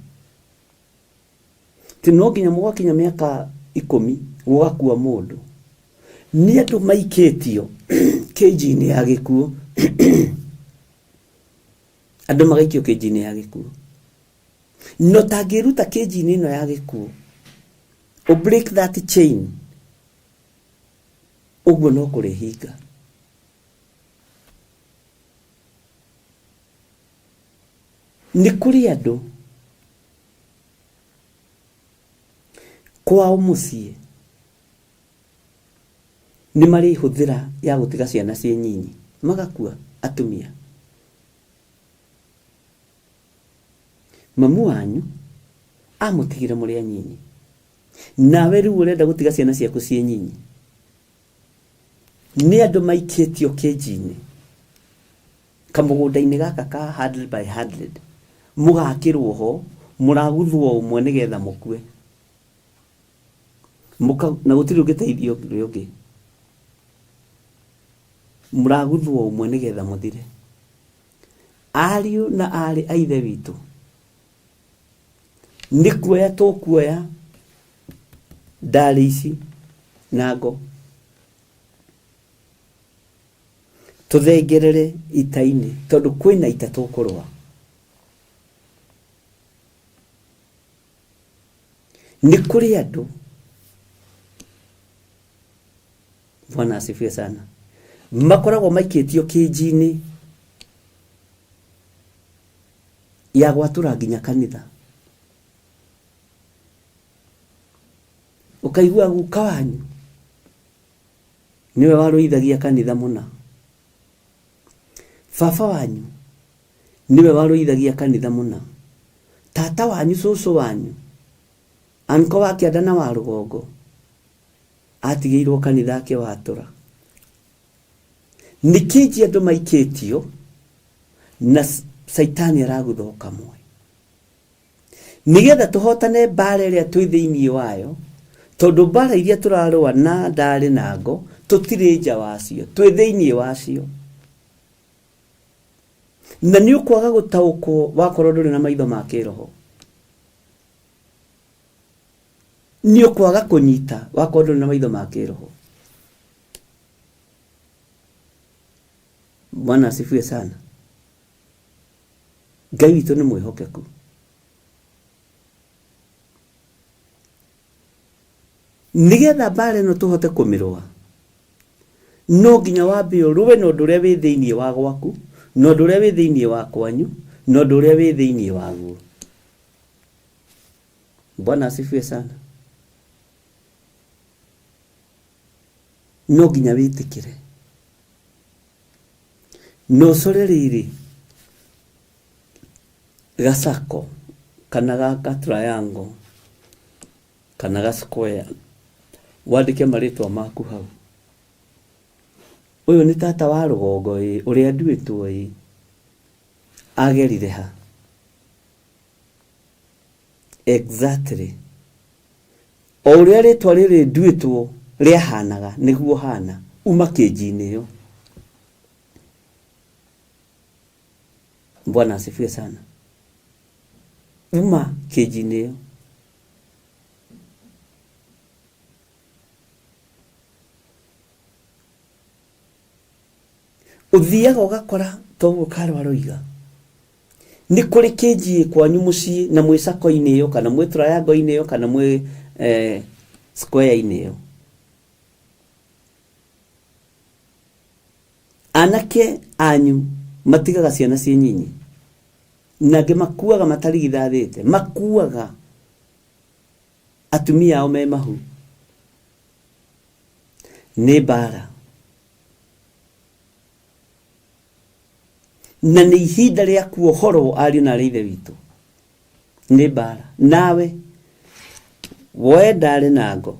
ti no nginya mũgakinya mĩaka 10 gũgakua mũndũ. Nĩ andũ maikĩtio kĩnji-inĩ ya gĩkuũ andũ magaikio kĩnji-inĩ ya gĩkuũ. No tangĩruta kĩnji-inĩ ĩno ya gĩkuũ o break that chain, ũguo no kũrĩhinga. Nĩ kũrĩ andũ kwao mũciĩ nĩ marĩ hũthĩra ya gũtiga ciana ciĩ nyinyi magakua atumia. Mamu wanyu amũtigire mũrĩ anyinyi, nawe rĩu ũrenda gũtiga ciana ciaku ciĩ nyinyi. Nĩ andũ maikĩtio kĩnji-inĩ kamũgũnda-inĩ gaka ka 100 by 100, mũgakĩrwo ho, mũraguthwo ũmwe nĩgetha mũkue, na gũtirĩ ũngĩteithio ũrĩa ũngĩ. Mũraguthwo ũmwe nĩgetha mũthire. Ariũ na arĩ a ithe witũ, nĩ kuoya tũkuoya ndarĩ ici na ngo tũthengerere ita-inĩ, tondũ kwĩna ita tũkũrũa. Nĩ kũrĩ andũ, Bwana asifiwe sana, makoragwo maikĩtio kĩnji-inĩ ya gwatũra nginya kanitha. Ũkaigua guka wanyu niwe warũithagia kanitha mũna, baba wanyu niwe warũithagia kanitha mũna, tata wanyu, cũcũ wanyu, anko wa kĩanda na wa rũgongo atigĩirwo kanitha akĩwatũra. Nĩ kĩnji andũ maikĩtio na Saitani aragutha o kamwe nĩgetha tũhotane bara ĩrĩa twĩ thĩinĩ wayo, tondũ bara iria tũrarũa na ndarĩ na ngo tũtirĩ nja wacio, twĩ thĩinĩ wacio. Na nĩ ũkwaga gũtaũkwo wakorwo ndũrĩ na maitho ma kĩroho, nĩ ũkwaga kũnyita wakorwo ndũrĩ na maitho ma kĩroho. Bwana asifiwe sana. Ngai witũ nĩ mwĩhokeku. Nĩgetha bara ĩno tũhote kũmĩrũa, no nginya wambe ũrũe na ũndũ ũrĩa wĩ thĩinĩ wa gwaku, na ũndũ ũrĩa wĩ thĩinĩ wa kwanyu, na ũndũ ũrĩa wĩ thĩinĩ waguo. Bwana asifiwe sana. No nginya wĩtĩkĩre, no ũcore rĩrĩ gacako kana gaka triangle kana ga square, wandĩke marĩtwa maku hau. Ũyũ nĩ tata wa rũgongo ũrĩa nduĩtwo agerire ha. Exactly o ũrĩa rĩtwa rĩrĩ nduĩtwo ria hanaga niguo hana uma kejini yo. Bwana asifiwe sana. Uma kejini yo. Uthiaga ugakora toguo Karo aroiga ni kuri keji kwanyu mucii na mwi sako-ini yo kana mwi triangle-ini yo kana mwi square-ini yo. Anake anyu matigaga ciana cie nyinyi nage makuaga matarigithathite, makuaga atumia ao me mahu ni bara na ni ihinda ria kuohoro ariu na ithe witu ni bara. Nawe woe ndari nango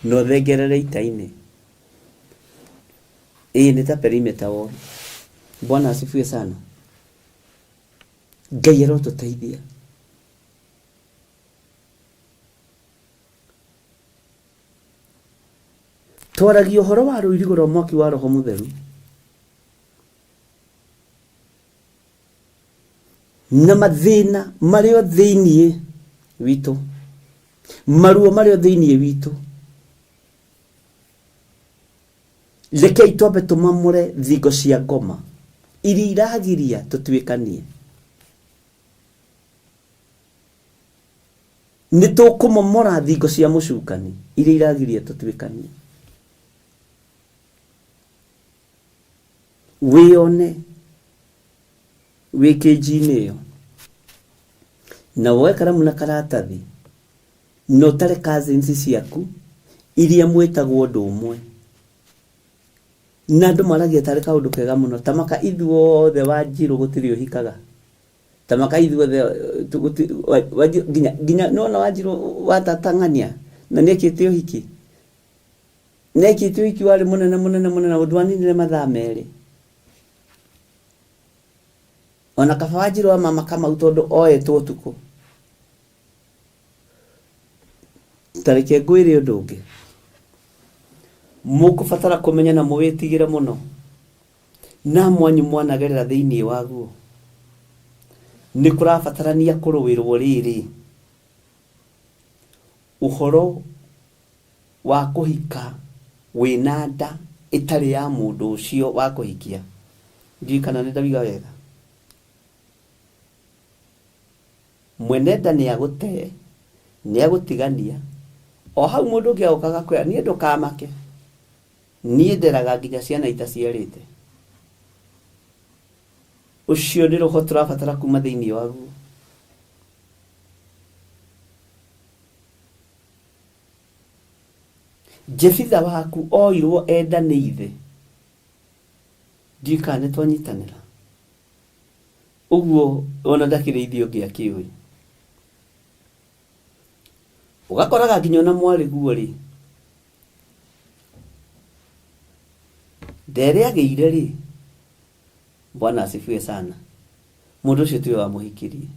no thengerere ita-ini ni ta perimeter wall. Bwana asifiwe sana. Ngai arotuteithia. Twaragia uhoro wa ruirigo rwa mwaki wa Roho Mutheru na mathina mario thiini witu, maruo mario thiini witu. Rekei twambe tumamure thingo cia ngoma iria iragiria tutwikanie. Nitukumomora thingo cia mucukani iria iragiria tutwikanie. Wione wikejini yo na woe karamu na karatathi no tare cousins ciaku iria mwetagwo ndu umwe na ndu maragia tare kaundu kega muno tamaka ithuothe Wanjiru gutiri uhikaga, tamaka ithuothe ginya no na Wanjiru watatangania na nekite uhiki wari munene udwanire mathaa meri. Ona kaba Wanjiru wa mama kama utondo oetwo utuku tareke ngwire undu ungi mukubatara kumenya na muwitigire muno na mwanyu mwanagerera thiini waguo. Ni kurabatarania kuruwirwo riri uhoro wa kuhika wina nda itari ya mundu ucio wa kuhikia. Ndikana ni ndabiga wega mwenenda ni agute ni agutigania o hau mundu ngi aukaga kwira ni ndukamake ni nderaga nginya ciana itaciarite. Ucio ni roho turabatara kuma thiini waguo. Jefitha waku oirwo enda ni ithe ndikane twanyitanira uguo ona ndakire ithio ngi akiwi ugakoraga nginya na mwari guo ri ndere ageire ri. Bwana asifiwe sana. Mundu ucio tiwe wa muhikirie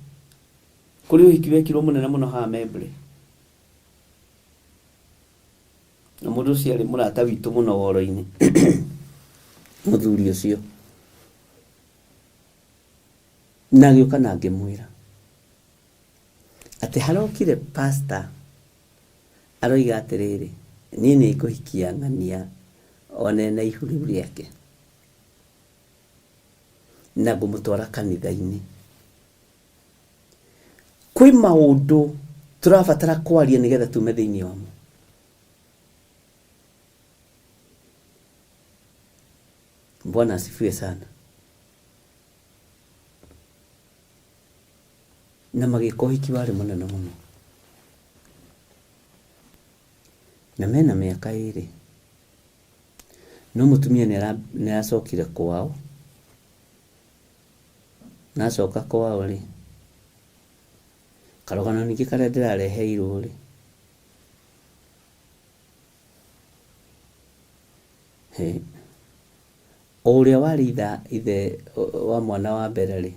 kuri uhiki wekirwo munene muno ha Membre na mundu ucio ari murata witu muno woro-ini muthuri ucio na gioka na ngimwira ati harokire pastor aroiga atiriri ni ni nguhikia ng'ania one na ihuru riake na ngumutwara kanitha-ini. Kwi maundu turabatara kwaria nigetha tume thiini wamo. Bwana asifiwe sana. Na magiko hiki wari munene muno na mena miaka iri no mutumia ni acokire kwao na acoka kwao ri karogano ningi karia ndirareheirwo ri uria wari ithe wa mwana wa mbere ri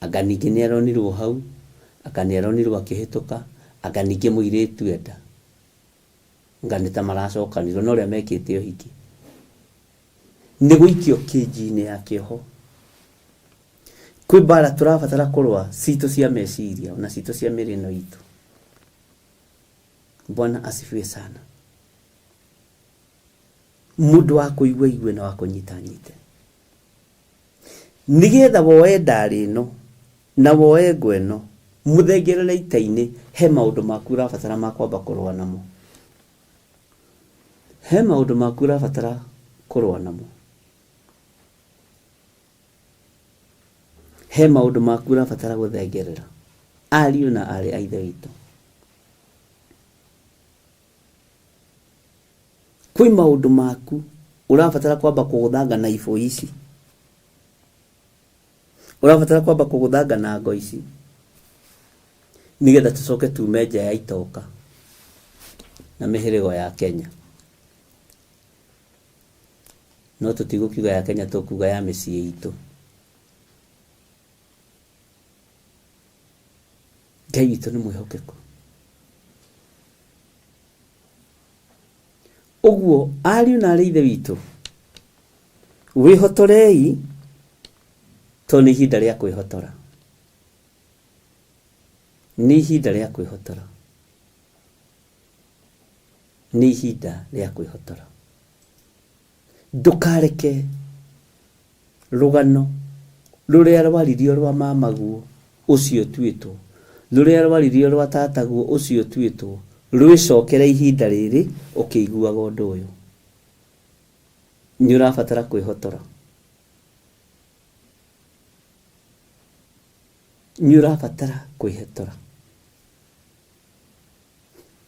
anga ningi ni aronirwo hau aka ni aronirwo akihituka anga ningi muiritu enda nganeta maracokanirwo no ria mekite uhiki ni guikio kinji-ini ya kioho kwi bara turabatara kurwa cito cia meciria na cito cia mirino itu. Bwana asifiwe sana. Mundu wa kuigua igwe na wa kunyita nyite nigetha woe ndari no na woe ngweno muthengerere ita-ini he maundu maku urabatara ma kwamba kurwa namo. He maundu maku urabatara kurwa namo. He maundu maku urabatara guthengerera ariu na ari a ithe witũ. Kwi maundu maku urabatara kwamba kuguthanga na ifo ici. Urabatara kwamba kuguthanga na ngo ici nigetha tucoke tume nja ya itoka na mihirigo ya Kenya. No tutigukiuga ya Kenya, tukuga ya mĩciĩ itu. Ngai witũ nĩ mwĩhokeku. Uguo ariũ na arĩ ithe witũ wĩhotorei to nĩ ihinda rĩa kwĩhotora. Nĩ ihinda rĩa kwĩhotora. Nĩ ihinda rĩa kwĩhotora. Ndukareke rugano ruria rwaririo rwa mamaguo ucio twitwo, ruria rwaririo rwa tataguo ucio twitwo rwicokere ihinda riri ukiguaga undu uyu. Ni urabatara kwihotora. Ni urabatara kwihotora.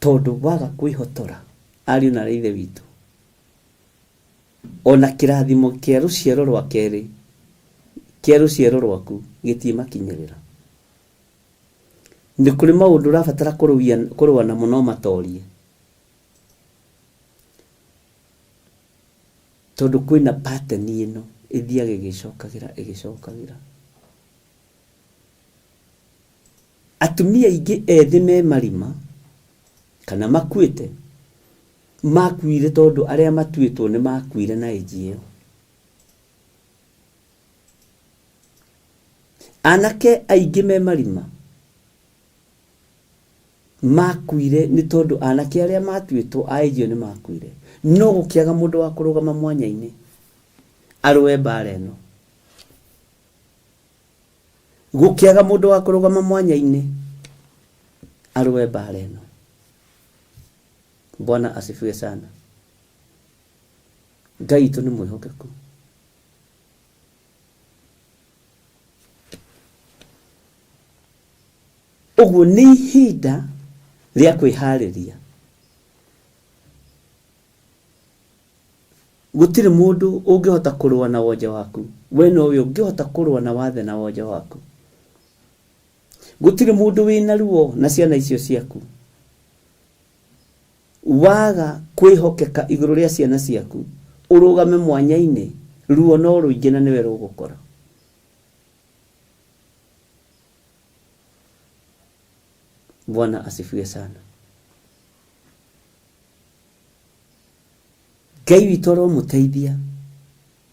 Tondu waga kwihotora ariũ na ithe witũ ona kirathimo kia ruciaro rwa keri kia ruciaro rwaku gitie makinyirira. Ni kuri maundu urabatara kurwa na muno matorie tondu kwina pattern ino ithiaga igicokagira. Atumia ingi ethi me marima kana makuite makuire tondu aria matuitwo ni makuire na ejio. Anake aingi me marima makuire ni tondu anake aria matuitwo a ejio ni makuire. No gukiaga mundu wa kurugama mwanya-ini arwe bara eno. Gukiaga mundu wa kurugama mwanya-ini arwe bara eno. Bwana asifiwe sana. Ngai witũ nĩ mwĩhokeku. Uguo nĩ ihinda rĩa kwĩharĩria. Gũtirĩ mũndũ ũngĩhota kũrũa na wonje waku. We no we ũngĩhota kũrũa na wathe na wonje waku. Gũtirĩ mũndũ wĩna ruo na ciana icio ciaku. Waga kwihokeka iguru ria ciana ciaku urugame mwanya-ini ruo no ruingi na niwe rugukora. Bwana asifiwe sana. Ngai witũ aromuteithia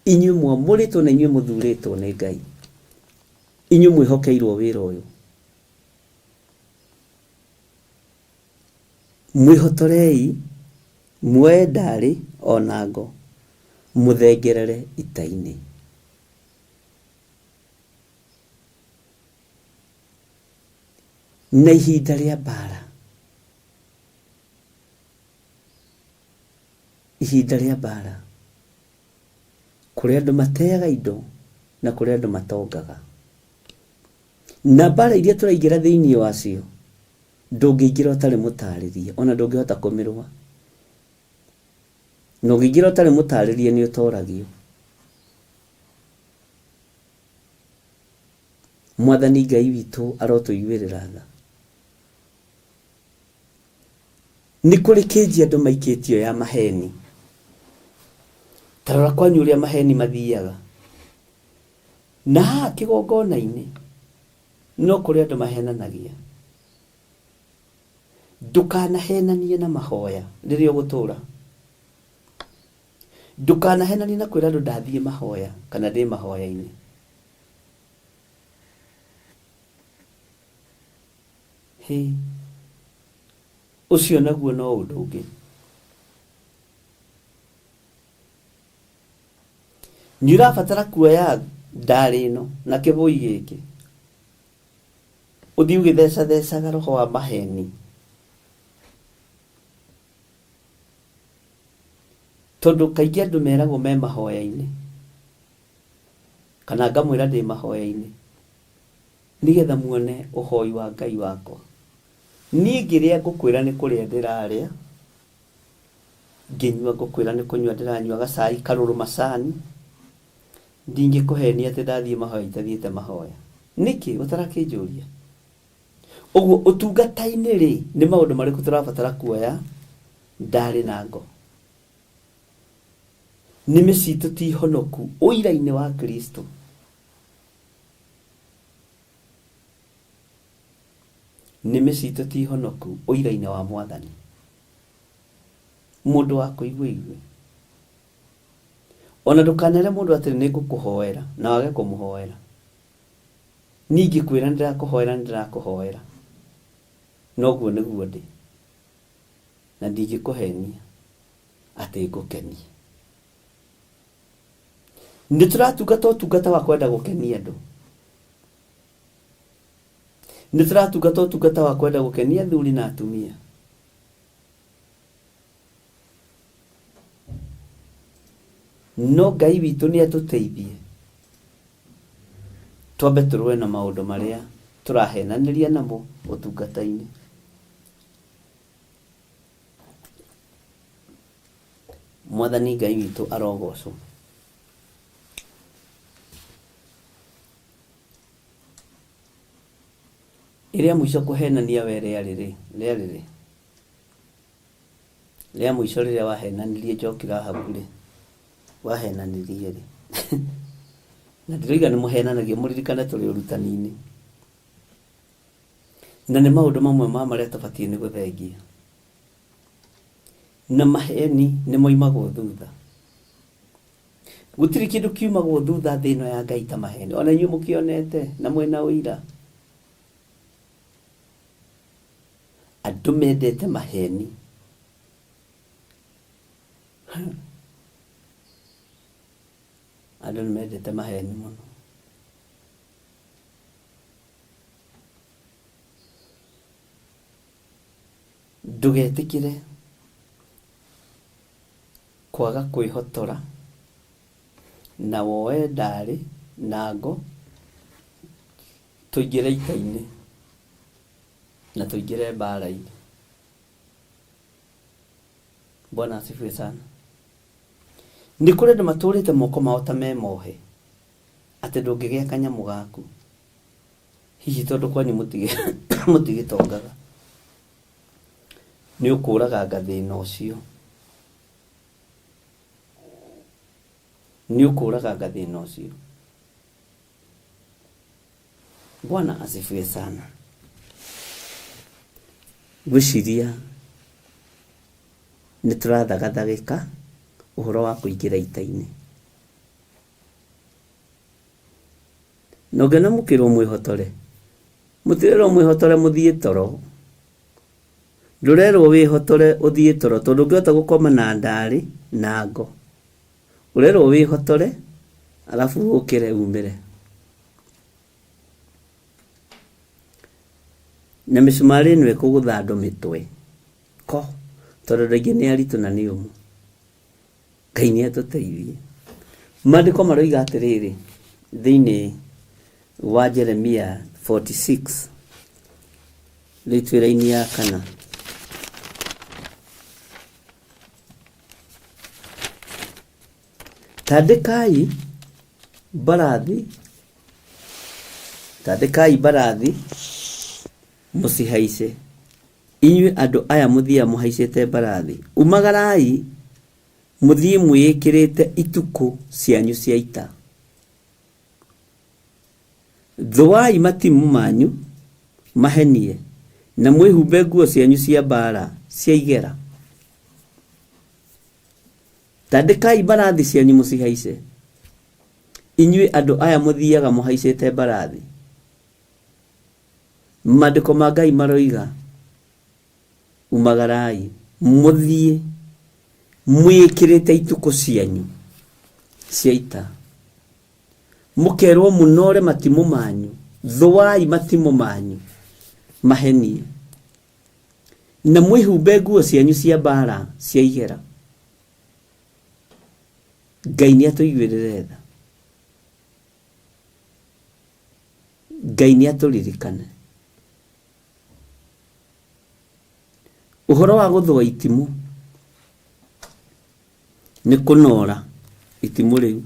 inyuĩ mwamuritwo na inyuĩ muthuritwo nĩ Ngai. Inyuĩ mwihokeirwo wĩra ũyũ. Mwihotorei mwe ndari ona ngo muthengerere ita-ini. Na ihinda rĩa bara. Ihinda rĩa bara. Kũrĩ andũ mateaga indo na kũrĩ andũ matongaga. Na bara iria tũraingĩra thĩinĩ wacio ndũngĩingĩra ũtarĩ mũtarĩrie ona ndũngĩhota kũmĩrũa. No ũngĩingĩra ũtarĩ mũtarĩrie nĩ ũtoragio. Mwathani Ngai witũ arotũiguĩrĩra tha. Nĩ kũrĩ kĩnji andũ maikĩtio ya maheni. Tarora kwanyu ũrĩa maheni mathiaga. Na kĩgongona-inĩ no kũrĩ andũ mahenanagia. ndukanahenanie na mahoya riria ugutura. Ndukanahenanie na kwira andu ndathie mahoya kana ndi mahoya-ini. Ucio naguo no undu ungi. Ni urabatara kuoya ndari ino na kibui giki uthii ugithecaga roho wa maheni, tondu kaingi andu meragwo me mahoya-ini kana ngamwira ndi mahoya-ini nigetha muone uhoi wa Ngai wakwa. Ni ngiria ngukwira ni kuria ndiraria, nginyua ngukwira ni kunyua ndiranyua gacai karuru macani, ndingikuhenia ati ndathie mahoya itathiite mahoya. Niki utarakinjuria? Uguo utungata-ini ri ni maundu mariku turabatara kuoya ndari na ngo? Nimi citu ti honoku uira-ini wa Kristo. Nimi citu ti honoku uira-ini wa Mwathani. Mundu wa kuigua igwe. Ona ndukanere mundu ati ni ngukuhoera na wage kumuhoera. Ningi kwira ndirakuhoera. Noguo niguo ndi. Na ndingikuhenia ati ngukenie. Nituratungata utungata wa kwenda gukenia andu. Nituratungata utungata wa kwenda gukenia athuri na atumia. No Ngai witu ni atuteithie twambe turwe na maundu maria turahenaniria namo utungata-ini. Mwathani Ngai witu arogocwo. Iria mwisho kuhenania were ariri ria mwisho riria wahenanirie njokira haburi wahenanirie ri na ndiriga ni muhenanagie muririkane turi urutani-ini na ni maundu mamwe ma maria tabatie ni guthengia na maheni ni moimagwo thutha. Gutiri kindu kiumagwo thutha thino ya Ngai ta maheni. Ona inyu mukionete na mwena uira andu mendete maheni. Andu mendete maheni muno. Ndugetikire kwaga kwihotora na woe ndari na ngo tuingire ita-ini na tuingire mbara-ini. Bwana asifiwe sana. Ni kuri andu maturite moko mao ta me mohe ati ndungigia kanyamu gaku hihi tondu kwanyu mutigitongaga ni ukuraga gathina ucio. Ni ukuraga gathina ucio. Bwana asifiwe sana. Gwiciria ni turathagathagika uhoro wa kuingira ita-ini. Nogena mukirwo mwihotore. Mutirero mwihotore muthie toro. Ndurerwo wihotore uthie toro tondu ngiota gukoma na ndari na ngo. Urerwo wihotore alafu ukire umire. Na misumari nwe kugutha andu mitwe. Ko tondu rĩngĩ nĩ aritũ na nĩ ũmũ. Ngai nĩ atuteithie. Maandĩko maroiga atĩrĩrĩ thĩinĩ wa Jeremia 46 rĩtwĩra-inĩ ya 4 tandĩkai mbarathi mũcihaice. Inyuĩ andu aya muthia muhaicete mbarathi, umagarai muthie mwĩkĩrĩte ituku cianyu cia ita. Thuai matimu manyu mahenie, na mwihumbe nguo cianyu cia mbara cia igera. Tandĩkai mbarathi cianyu mũcihaice. Inyuĩ andũ aya mũthiaga mũhaicĩte mbarathi. Maandĩko ma Ngai maroiga, umagarai mũthiĩ mwĩkĩrĩte itukũ cianyu cia ita. Mũkerwo mũnore matimũ manyu, thũai matimũ manyu mahenie, na mwĩhumbe nguo cianyu cia mbara cia igera. Ngai nĩatũiguĩrĩre tha. Ngai nĩatũririkane. Ũhoro wa gũthũa itimũ nĩ kũnora itimũ rĩu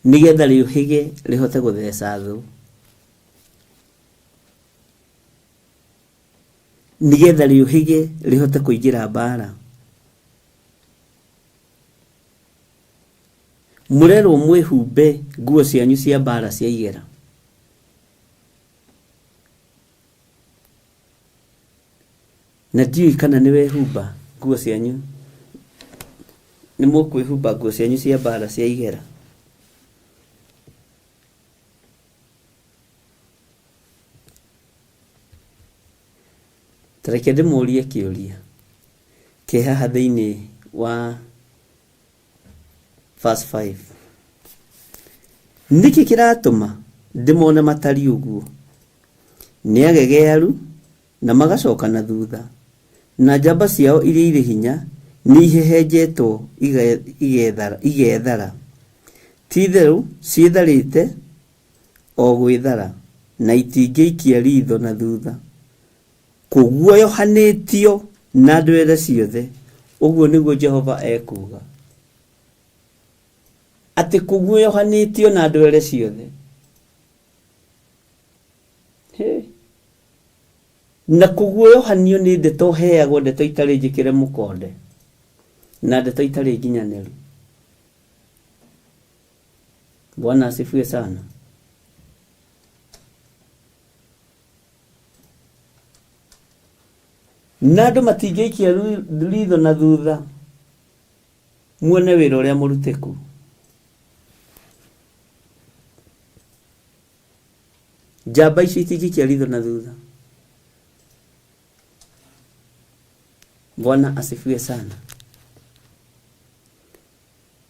nĩgetha rĩũhĩge rĩhote gũtheca thũ, nĩgetha rĩũhĩge rĩhote kũingĩra mbara. Mũrerwo mwĩhumbe nguo cianyu cia mbara cia igera. Na ndiũĩ kana nĩ wehumba nguo cianyu, nĩ mũkwĩhumba nguo cianyu cia mbara cia igera. Tareke ndĩmũrie kĩũria kĩ haha thĩinĩ wa verse 5. Nĩkĩ kĩratũma ndĩmone matari ũguo? Nĩ agegearu na magacoka na thutha, na njamba ciao iria irĩ hinya nĩ ihehenjetwo igethara. Ti-itherũ ciĩtharĩte o gwĩthara, na itingĩikia ritho na thutha. Kũguoyohanĩtio na ndwere ciothe, ũguo nĩguo Jehova ekuga. Atĩ kũguoyohanĩtio na ndwere ciothe. Na kũguoyohanio nĩ ndeto heagwo, ndeto itarĩ njĩkĩre mũkonde, na ndeto itarĩ nginyanĩru. Bwana asifiwe sana. Na andũ matingĩikia ritho na thutha, muone wĩra ũrĩa mũrutĩku. Njamba ici itingĩikia ritho na thutha. Bwana asifiwe sana.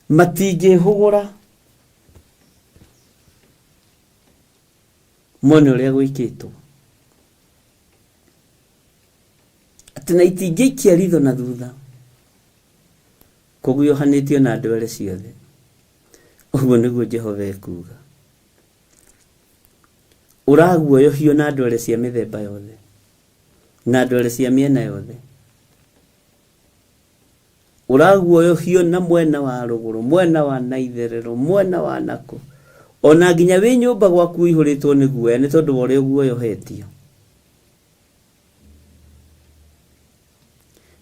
Matingĩhũgũra, muone ũrĩa gwĩkĩtwo. Atĩ na itingĩikia ritho na thutha, kũguoyohanĩtio na ndwere ciothe, ũguo nĩguo Jehova ekuga. Ũraguoyohio na ndwere cia mĩthemba yothe, na ndwere cia mĩena yothe. Ũraguoyohio na mwena wa rũgũrũ, mwena wa naitherero, mwena wa nako, ona nginya wĩ nyũmba gwaku ũihũrĩtwo nĩ guoya nĩ tondũ wa ũrĩa ũguoyohetio.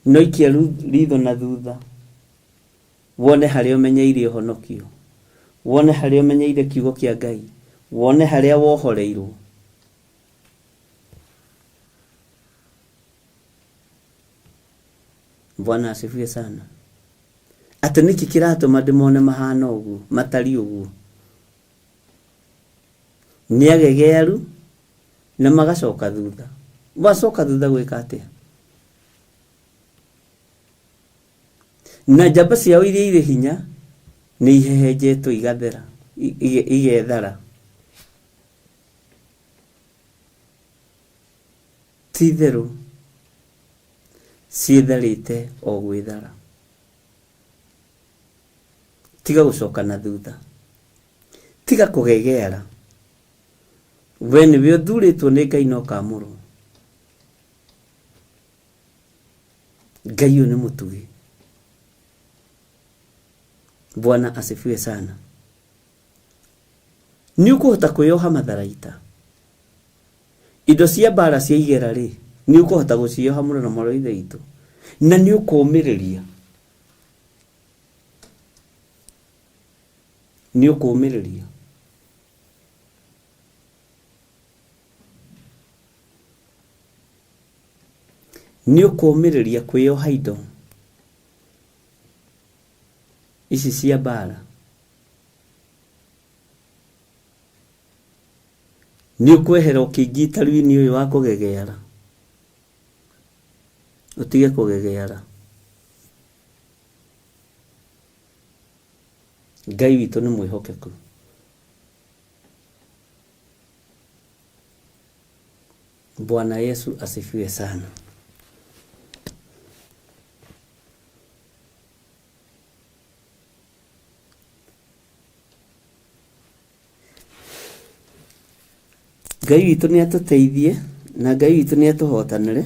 No ikia ritho na thutha, wone harĩa ũmenyeire ũhonokio, wone harĩa ũmenyeire kiugo kĩa Ngai, wone harĩa wohoreirwo. Bwana asifiwe sana. Atĩ nĩkĩ kĩratũma ndĩmone mahana ũguo, matari ũguo? Nĩ agegearu na magacoka thutha. Macoka thutha gwĩka atĩa? Na njamba ciao iria irĩ hinya nĩ ihehenjetwo igathera, igethara. Ti-itherũ ciĩtharĩte o gwĩthara. Tiga gũcoka na thutha, tiga kũgegeara. We nĩwe ũthurĩtwo nĩ Ngai na ũkaamũrwo. Ngai ũyũ nĩ mũtugi. Bwana asifiwe sana. Nĩ ũkũhota kwĩyoha matharaita. Indo cia mbara cia igera rĩ, nĩ ũkũhota gũcioha mũno na maroithe itũ, na nĩ ũkũũmĩrĩria. Nĩ ũkũũmĩrĩria. nĩ ũkũmĩrĩria kwĩyoha indo ici cia mbara. Nĩ ũkwehera ũkĩngitaru-inĩ ũyũ wa kũgegeara, ũtige kũgegeara. Ngai witũ nĩ mwĩhokeku. Bwana Yesu asifiwe sana. Ngai witũ nĩ atũteithie na Ngai witũ nĩ atũhotanĩre,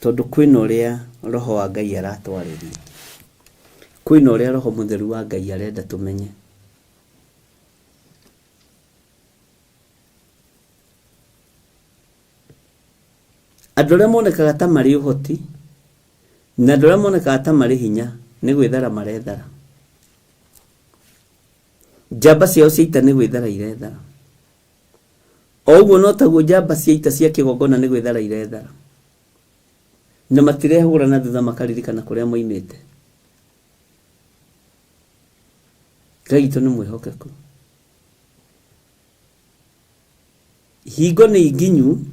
tondũ kwĩna ũrĩa roho wa Ngai aratwarĩria, kwĩna ũrĩa roho mũtheru wa Ngai arenda tũmenye. Andũ arĩa monekaga ta marĩ ũhoti na andũ arĩa monekaga ta marĩ hinya nĩ gwĩthara marethara. Njamba ciao cia ita nĩ gwĩthara irethara. O ũguo no taguo njamba cia ita cia kĩgongona nĩ gwĩthara irethara, na matirehũra na thutha makaririkana kũrĩa moimĩte. Ngai witũ nĩ mwĩhokeku. Hingo nĩ nginyu,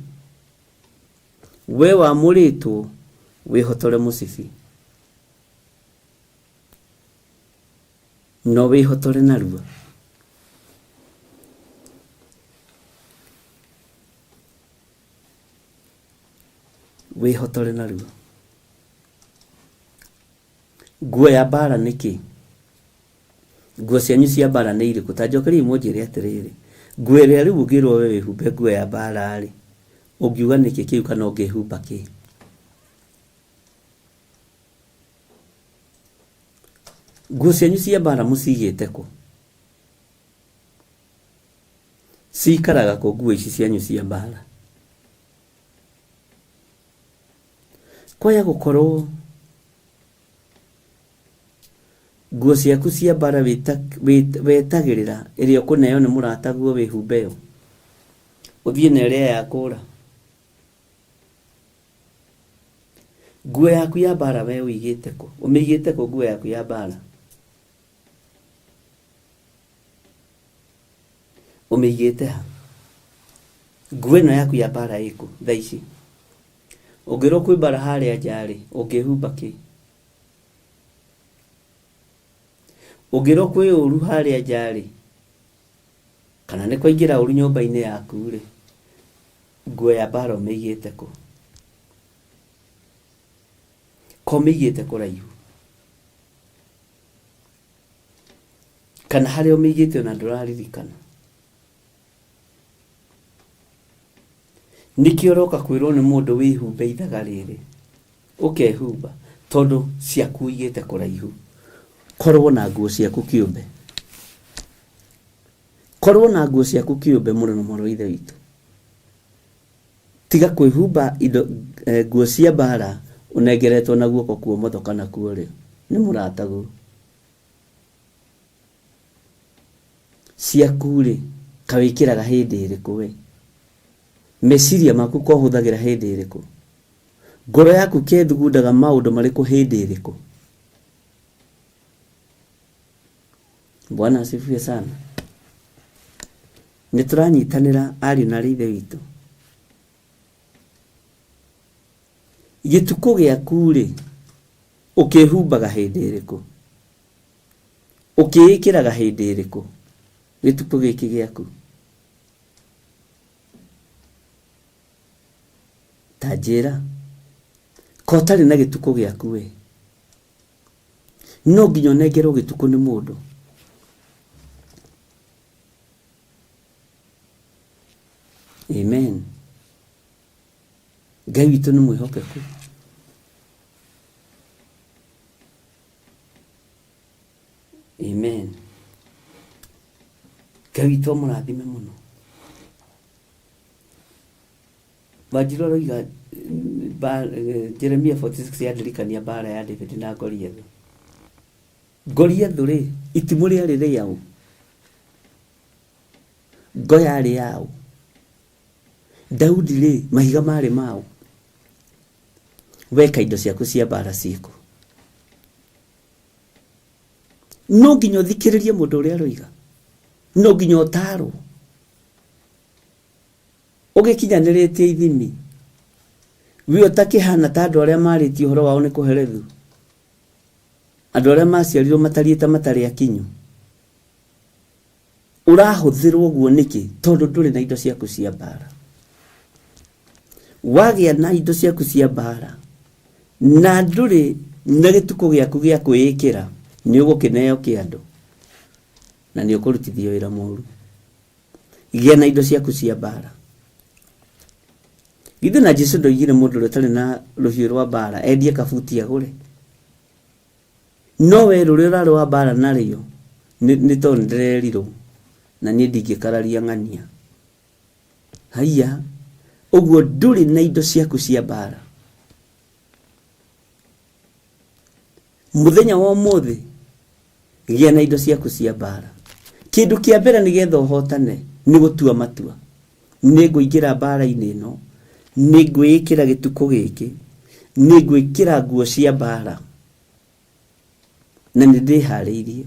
we wamũrĩtwo wĩhotore mũcibi, no wĩhotore narua. Wĩhotore narua. Nguo ya mbara nĩkĩ? Nguo cianyu cia mbara nĩ irĩkũ? Ta njokeriai mũnjĩre atĩrĩrĩ, nguo ĩrĩa rĩu ũngĩrwo we wĩhumbe nguo ya mbara-rĩ, ũngiuga nĩkĩ kĩu kana ũngĩhumba kĩ? Nguo cianyu cia mbara mũcigĩte kũ? Cikaraga kũ nguo ici cianyu cia mbara? Kwaya gũkorwo nguo ciaku cia mbara wetagĩrĩra ĩrĩa ũkũneo nĩ mũrataguo wĩhumbe yo, ũthiĩ na ĩrĩa ya kũra. Nguo yaku ya mbara we ũigĩte kũ? Ũmĩigĩte kũ nguo yaku ya mbara? Ũmĩigĩte ha? Nguo ĩno yaku ya mbara ĩkũ thaa ici? Ũngĩrwo kwĩ mbara harĩa nja-rĩ, ũngĩhumba kĩ? Ũngĩrwo kwĩ ũru harĩa nja-rĩ, kana nĩ kwaingĩra ũru nyũmba-inĩ yaku-rĩ, nguo ya mbara ũmĩigĩte kũ? Ko ũmĩigĩte kũraihu? Kana harĩa ũmĩigĩte ona ndũraririkana? Nĩkĩo ũroka kwĩrwo nĩ mũndũ wĩhumbe ithaga rĩrĩ, ũkehumba tondũ ciaku ũigĩte kũraihu. Korwo na nguo ciaku kĩũmbe, korwo na nguo ciaku kĩũmbe mũrũ na mwarĩ wa ithe witũ. Tiga kwĩhumba indo nguo cia mbara ũnengeretwo na guoko kwa ũmotho kana kwa ũrĩo nĩ mũrataguo. Ciaku-rĩ kawĩkĩraga hĩndĩ ĩrĩkũ we? Meciria maku ko hũthagĩra hĩndĩ ĩrĩkũ? Ngoro yaku kethugundaga maũndũ marĩkũ hĩndĩ ĩrĩkũ? Bwana asifiwe sana. Nĩtũranyitanĩra ariũ na ithe witũ. Gĩtukũ gĩaku-rĩ ũkĩhumbaga hĩndĩ ĩrĩkũ? Ũkĩĩkĩraga hĩndĩ ĩrĩkũ gĩtukũ gĩkĩ gĩaku? Ta njĩra, ko ũtarĩ na gĩtukũ gĩaku we, no nginya ũnengerwo gĩtukũ nĩ mũndũ? Amen. Ngai witũ nĩ mwĩhokeku. Amen. Ngai witũ mũrathime mũno. Wanjirũ aroiga Jeremia 46 yandirikania mbara ya David na Goliath. Goliath-rĩ, itimũ rĩarĩ rĩaũ? Ngo yarĩ yaũ? Daudi-rĩ, mahiga marĩ maũ? weka indo ciaku cia bara ciku no nginya uthikiririe mundu uria aroiga no nginya utaro ugikinyaniritie ithimi wi utakihana ta andu aria mariti uhoro wao ni kuherethu andu aria maciarirwo matariite matari akinyu urahuthirwo guo niki tondu nduri na indo ciaku cia bara wagia na indo ciaku cia bara na nduri na gituko giaku gia kwikira ni ugukineo kiandu na ni ukurutithio wira muru gia na indo ciaku cia bara githe na Jesu ndoigire mundu rutari na ruhiu rwa bara endie kabuti agure no we ruri rwa bara nario ni tondu ndireriro na ni ndingikararia ng'ania haya uguo nduri na indo ciaku cia bara muthenya wa muthi gia na indo ciaku cia bara kindu kia mbere ni getha uhotane ni gutua matua ni nguingira bara-ini ino ni ngwikira gituko giki ni ngwikira nguo cia bara na ndihariirie.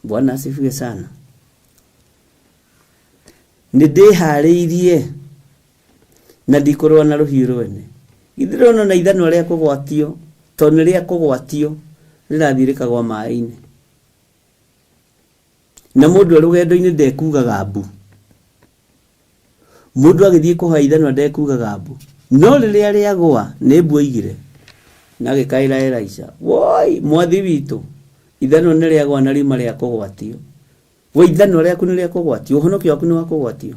Bwana asifiwe sana. Ndihariirie na ndikorwo na ruhiu rwene ithiro na ithano ria kugwatio tondu ria kugwatio rirathirikagwa mai-ini na mundu rugendo-ini ndekugaga mbu mundu agithie kuha ithano ndekugaga mbu no riria riagwa ni mbu aigire na gikaira Elisha woi mwathi witu ithano ni riagwa na rima ria kugwatio we ithano riaku ni ria kugwatio uhonokio waku ni wa kugwatio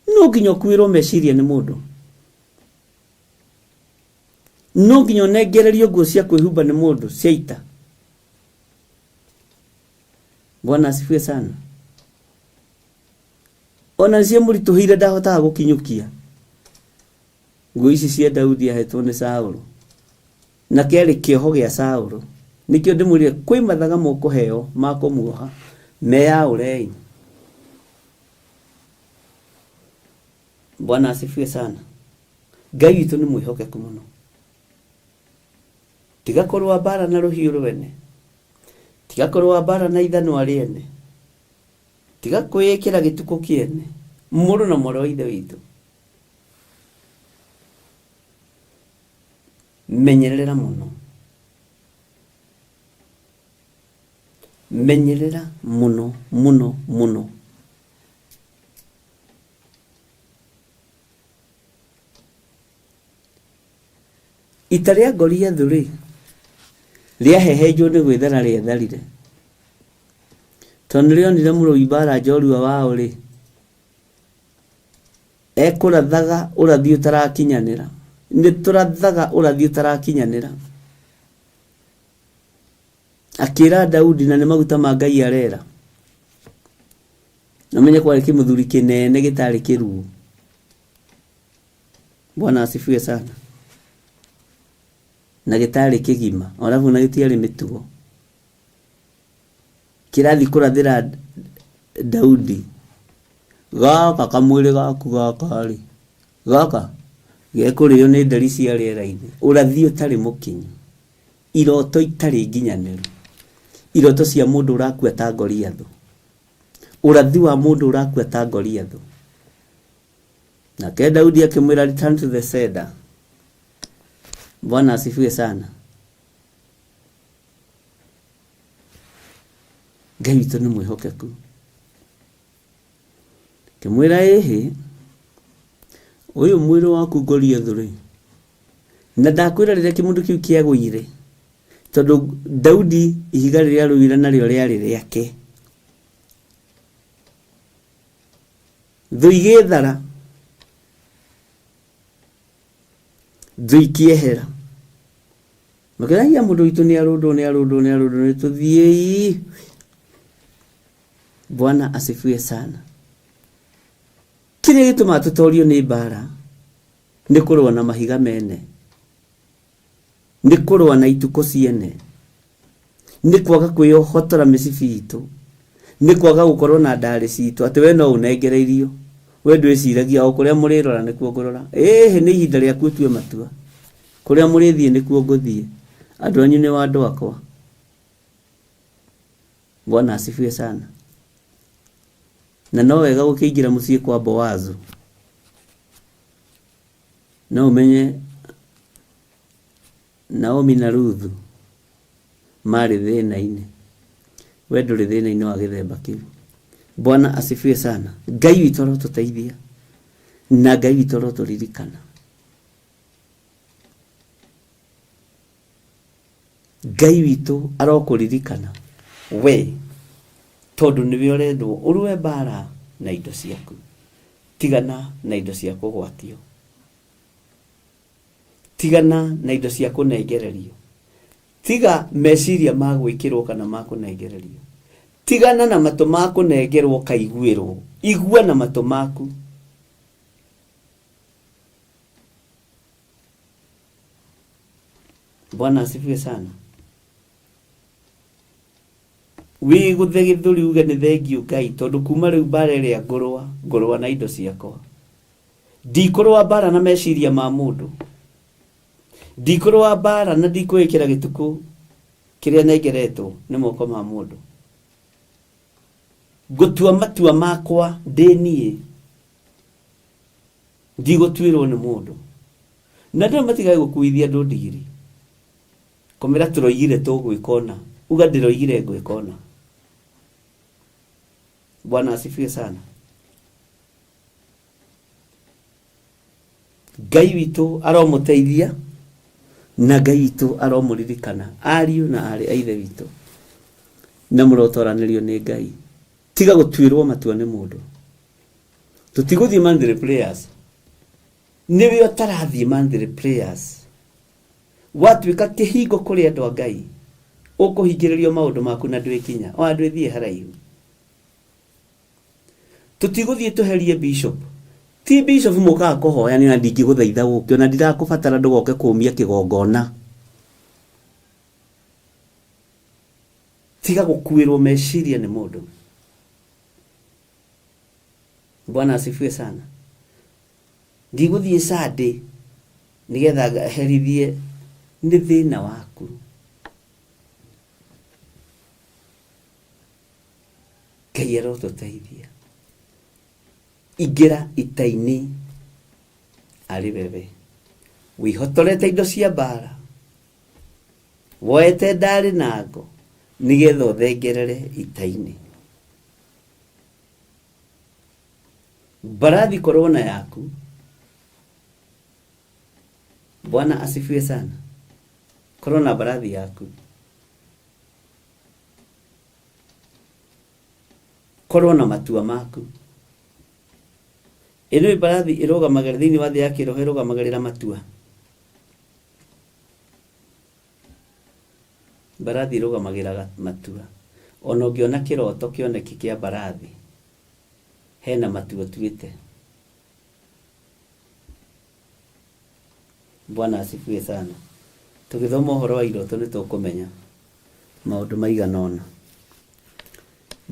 no nginya kwirwo meciria ni mundu no nginya nengererio nguo cia kwihumba ni mundu ciaita. Bwana asifiwe sana. Ona cia murituhire ndahotaga gukinyukia nguo ici cia Daudi ahetwo ni Saulu na keri kioho gia Saulu nikio ndimurire kwi mathaga mukuheo makumuoha meya urei. Bwana asifiwe sana. Ngai witu ni mwihokeku muno tigakorwo bara na ruhiu rwene tigakorwo bara na ithano ariene tigakwikira gituko kiene muru na moro ithe witu menyerera muno muno itaria goria thuri ria hehejo ni gwithana ria tharire tondu rionire murui bara njorua wao ri ekurathaga urathio tarakinyanira ni turathaga urathio tarakinyanira akira Daudi na ni maguta ma Ngai arera namenye kwa kimuthuri kinene gitari kiru. Bwana asifiwe sana. Na gitari kigima orafu na gitiari mitugo kirathi kurathira Daudi gaka kamwire gaku gakari gaka gekurio ni ndari cia riera-ini urathio tari mukinyu iroto itari nginyaniru iroto cia mundu urakua ta Goliathu urathi wa mundu urakua ta Goliathu. Na ke Daudi akimwira return to the seder. Bwana asifiwe sana. Ngai witu ni mwihokeku kimwira ehe uyu mwiro waku Goliathu ri na ndakwira rire kimundu kiu kiagwire tondu Daudi ihiga riria ruira nario riari riake thuigethara thuikiehera makiraia mundu witu ni arundo tuthie. Bwana asifiwe sana. Kile gituma tutorio ni bara ni kurwa na mahiga mene ni kurwa na ituko ciene ni kwaga kwiyohotora micibi itu ni kwaga gukorwo na ndari citu ati we no unengereirio we ndwiciragia o kuria murirora nikuo ngurora ni ihinda riaku tue matua kuria murithie nikuo nguthie andu anyu ni wandu akwa. Bwana asifiwe sana. Na no wega ukiingira mucii kwa Boazu no umenye Naomi na Ruthu mari thina-ini, we nduri thina-ini wa githemba kiu. Bwana asifiwe sana. Ngai witũ arotuteithia na Ngai witũ aroturirikana. Ngai witũ arokuririkana we tondu niwe urendwo urue bara na indo ciaku. Tigana na indo cia kugwatio, tigana na indo cia kunengererio, tiga meciria ma gwikirwo kana ma kunengererio, tigana na matu ma kunengerwo kaiguirwo, igua na matu maku. Bwana asifiwe sana. Wi guthe githuri uge ni thengiu Ngai tondu kuma riu bara ria ngurwa na indo ciakwa. Ndikurwa bara na meciria ma mundu, ndikurwa bara na ndikuikira gituku kiria nengeretwo ni moko ma mundu. Gutua matua makwa ndenie, ndigutwirwo ni mundu. Na ndio matigae gukuithia andu ndigiri komera turoigire tugwikona uga ndiroigire ngwikona. Bwana asifiwe sana. Ngai witũ aromuteithia na Ngai witũ aromuririkana ariũ na ari a ithe witũ na murotoranirio ni Ngai. Tiga gutwirwo matua ni mundu. Tutiguthie mandire prayers niwe otarathie mandire prayers. Watuika kihingo kuri andu a Ngai ukuhingiririo maundu maku na ndwikinya o andu ethie haraihu. Tutiguthie tuherie bishop, ti bishop muka kuhoya ni ndingi guthaitha gukio na ndirakubatara ndugoke kumia kigongona. Tiga gukuirwo meciria ni mundu. Bwana asifiwe sana. Ndiguthie Sunday nigetha herithie ni thina waku. Ngai arotuteithia. Igira itaini ari bebe wihotorete indo cia bara woete ndari nago nigetha uthengerere itaini. Barathi korona yaku. Bwana asifiwe sana. Korona barathi yaku. Korona matua maku. Eno barathi irogamagĩra thĩinĩ wa thĩ ya kĩroho irogamagĩrĩra matua. Barathi irogamagĩra matua. Ona ũngĩona kĩroto kĩoneki kĩa barathi hena matua tuĩte. Bwana asifiwe sana. Tugithoma ũhoro wa iroto nĩ tũkũmenya maũndũ maigana ũna.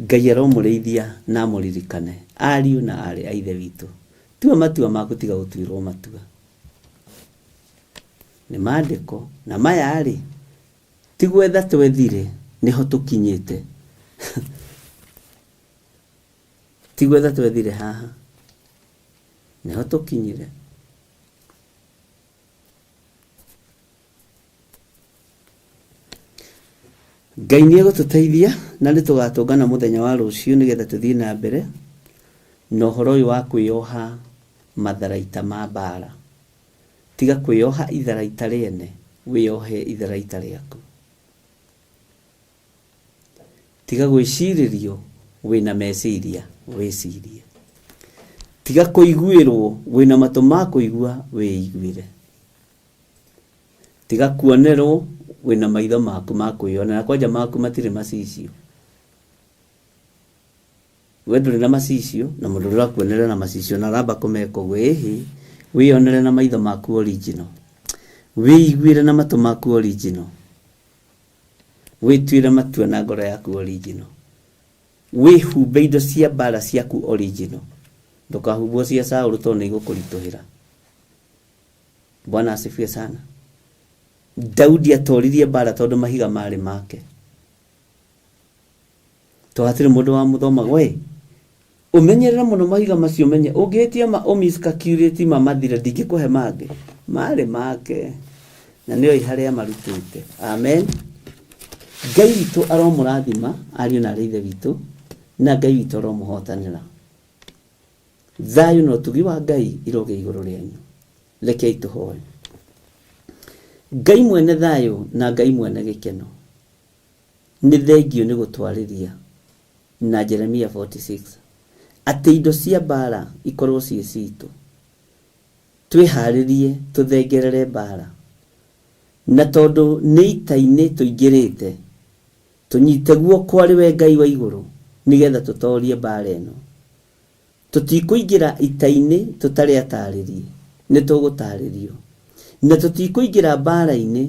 Ngai aromũrĩithia na mũririkane ariũ na arĩ a ithe witũ. Tua matua maku tiga gutwirwo matua. Ni maandiko na maya ari tigwetha twethire niho tukinyite. Tigwetha twethire haha niho tukinyire. Ngai nĩ egũtũteithia na nĩ tũgatũngana mũthenya wa rũciũ nĩgetha tũthiĩ na mbere na ũhoro ũyũ wa kwĩyoha matharaita ma bara. Tiga kwĩyoha itharaita rĩene, wĩyohe itharaita rĩaku. Tiga gwĩcirĩrio wĩna meciria, wĩcirie. Tiga kũiguĩrwo wĩna matũ ma kũigua, wĩiguĩre. Tiga kuonerwo wĩna maitho maku ma kwĩyona na kwanja maku matirĩ macicio. We ndũrĩ na macicio na mũndũ ũrakuonerera na macicio na ramba kũmeka ũguo. Wĩyonere na maitho maku original, wĩiguĩre na matũ maku original, wĩtuĩre matua na ngoro yaku original, wĩhumbe indo cia bara ciaku original. ndukahubwo cia Saũlũ tondũ nĩ igũkũritũhĩra. Bwana asifiwe sana. Daudi atoririe mbara tondũ mahiga marĩ make. Twahatire mũndũ wa mũthoma we umenyerera mũno mahiga macio menye ũngĩtia ma omiska curate mamathire ndingĩkũhe mangĩ marĩ make na nĩyo harĩa marutĩte. Amen. Ngai witũ aromũrathima ariũ na arĩ ithe witũ na Ngai witũ aromũhotanĩra. Thayũ na ũtugi wa Ngai iroge igũrũ rĩanyu. Rekei tũhoe. Ngai mwene thayũ na Ngai mwene gĩkeno, nĩ thengio nĩ gũtwarĩria na Jeremia 46 atĩ indo cia mbara ikorwo ciĩ citũ. Twĩharĩrie tũthengerere mbara, na tondũ nĩ ita-inĩ tũingĩrĩte tũnyite guoko arĩ we Ngai wa igũrũ nĩgetha tũtorie mbara ĩno. Tũtikũingĩra ita-inĩ tũtarĩ atarĩrie, nĩ tũgũtarĩrio, na tũtikũingĩra mbara-inĩ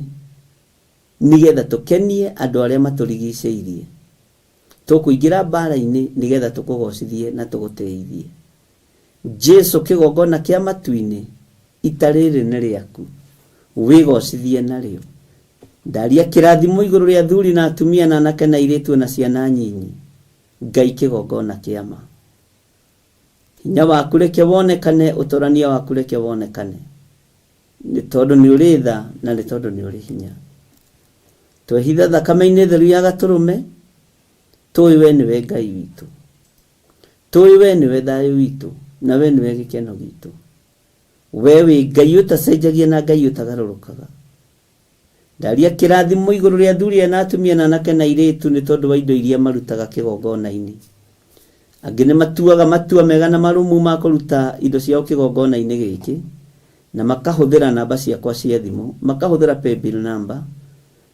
nĩgetha tũkenie andũ arĩa matũrigicĩirie. Tũkũingĩra mbara-inĩ nĩgetha tũkũgocithie na tũgũteithie. Jesu kĩgongona kĩa matu-inĩ, ita rĩrĩ nĩ rĩaku, wĩgocithie narĩo. Ndaria kĩrathimo igũrũ rĩa athuri na atumia na anake na airĩtu na ciana nyinyi. Ngai kĩgongona kĩa ma. Hinya waku reke wonekane, ũtorania waku reke wonekane. Nĩ tondũ nĩ ũrĩ tha na nĩ tondũ nĩ ũrĩ hinya. Twehitha thakame-inĩ theru ya Gatũrũme, tũĩ we nĩwe Ngai witũ. Tũĩ we nĩwe thayũ witũ na we nĩwe gĩkeno gitũ. We wĩ Ngai ũtacenjagia na Ngai ũtagarũrũkaga. Ndaria kĩrathimo igũrũ rĩa athuri na atumia na anake na airĩtu nĩ tondũ wa indo iria marutaga kĩgongona-inĩ. Angĩ nĩ matuaga matua mega na marũmu ma kũruta indo ciao kĩgongona-inĩ gĩkĩ, na makahũthĩra namba ciakwa cia thimũ, makahũthĩra paybill number,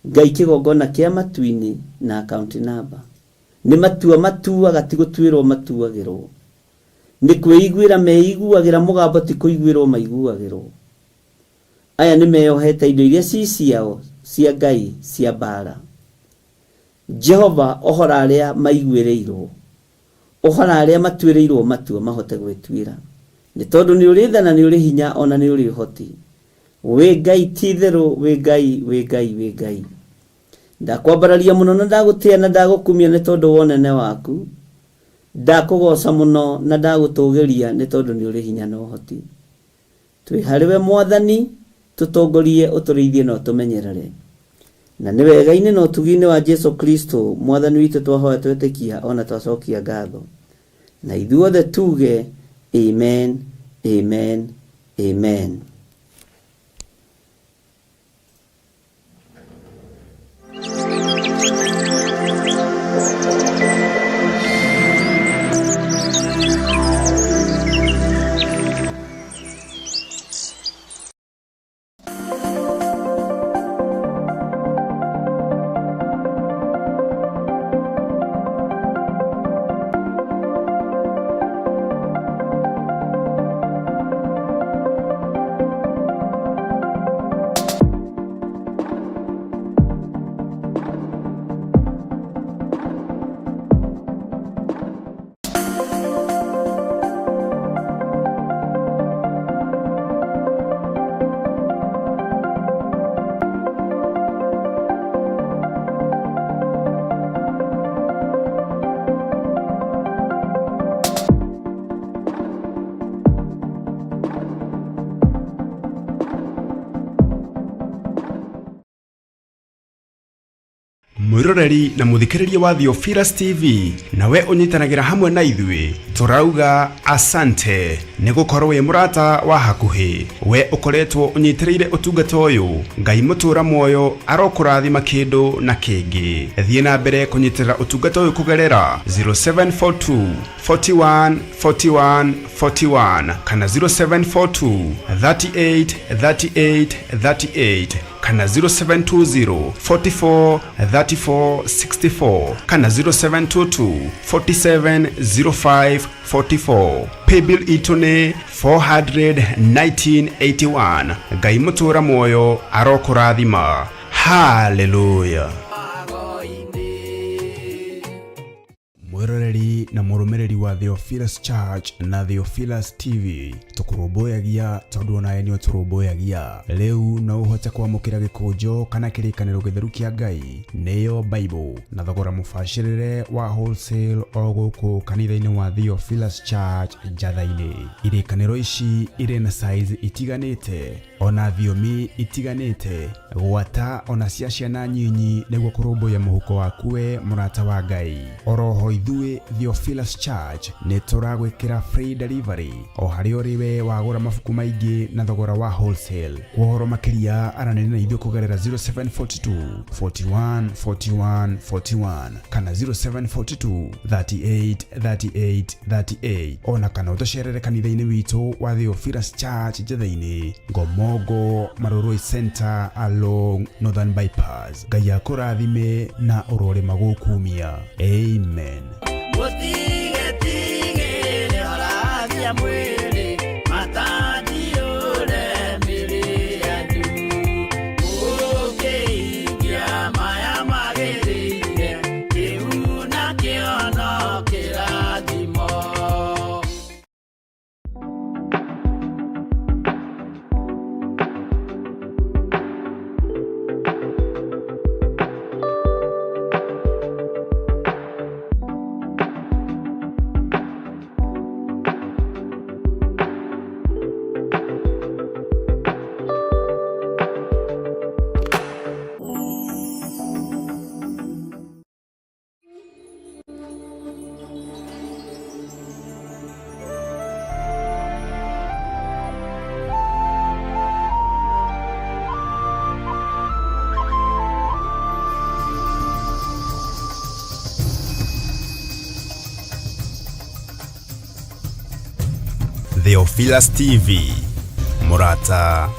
Ngai kĩgongona kĩa matu-inĩ na account number. Nĩ matua matuaga ti gũtuĩrwo matuagĩrwo. Nĩ kwĩiguĩra meiguagĩra mũgambo ti kũiguĩrwo maiguagĩrwo. Aya nĩ meyohete indo iria ci ciao cia Ngai cia mbara. Jehova ohora arĩa maiguĩrĩirwo, ohora arĩa matuĩrĩirwo matua mahote gwĩtuĩra. Nĩ tondũ nĩ ũrĩ tha na nĩ ũrĩ hinya ona nĩ ũrĩ ũhoti. Wĩ Ngai ti-itherũ, wĩ Ngai, wĩ Ngai, wĩ Ngai. Ndakwambararia mũno na ndagũtĩa na ndagũkumia nĩ tondũ wa ũnene waku. Ndakũgoca mũno na ndagũtũgĩria nĩ tondũ nĩ ũrĩ hinya na ũhoti. Twĩ harĩ we Mwathani, tũtongorie, ũtũrĩithie na ũtũmenyerere. Na nĩ wega-inĩ na ũtugi-inĩ wa Jesu Kristo Mwathani witũ twahoya twetĩkia ona twacokia ngatho. Na ithuothe tuge amen, amen, amen. Mwiroreri na muthikiriria wa Theophilus TV, nawe unyitanagira hamwe na ithuĩ turauga asante nĩ gũkorwo wĩ mũrata wa hakuhĩ. We ukoretwo unyitĩrĩire ũtungata ũyũ, Ngai mũtũra muoyo arokũrathima kĩndũ na kĩngĩ. Thiĩ na mbere kũnyitĩrĩra ũtungata ũyũ kũgerera 0742 41 41 41 kana 0742 38 38 38 kana 0720 44 34 64 kana 0722 47 05 44. Paybill itune 41981. Ngai mũtũra muoyo arokũrathima. Hallelujah. Mwiroreri na murumiriri wa Theophilus Church na Theophilus TV tukurumbuyagia tondu onawe nio turumbuyagia riu no uhote kwamukira gikunjo kana kirikaniro githeru kia Ngai niyo Bible na thogora mubashirire wa wholesale o guku kanitha-ini wa Theophilus Church Njatha-ini. Irikaniro ici iri na size itiganite ona thiomi itiganite gwata ona cia ciana nyinyi niguo kurumbuya muhuko wakuwe murata wa Ngai. Oroho ithuĩ Theophilus Church ni turagwikira free delivery o hari uriwe wagura mabuku maingi na thogora wa wholesale. Kuhoro makiria aranene na ithuĩ kugerera 0742 41 41 41 kana 0742 38 38 38 ona kana utocerere kanitha-ini witu wa Theophilus Church Njatha-ini Ngomongo Maroroi Center along Northern Bypass. Ngai akurathime na urore magukumia. Amen. Theophilus TV, Murata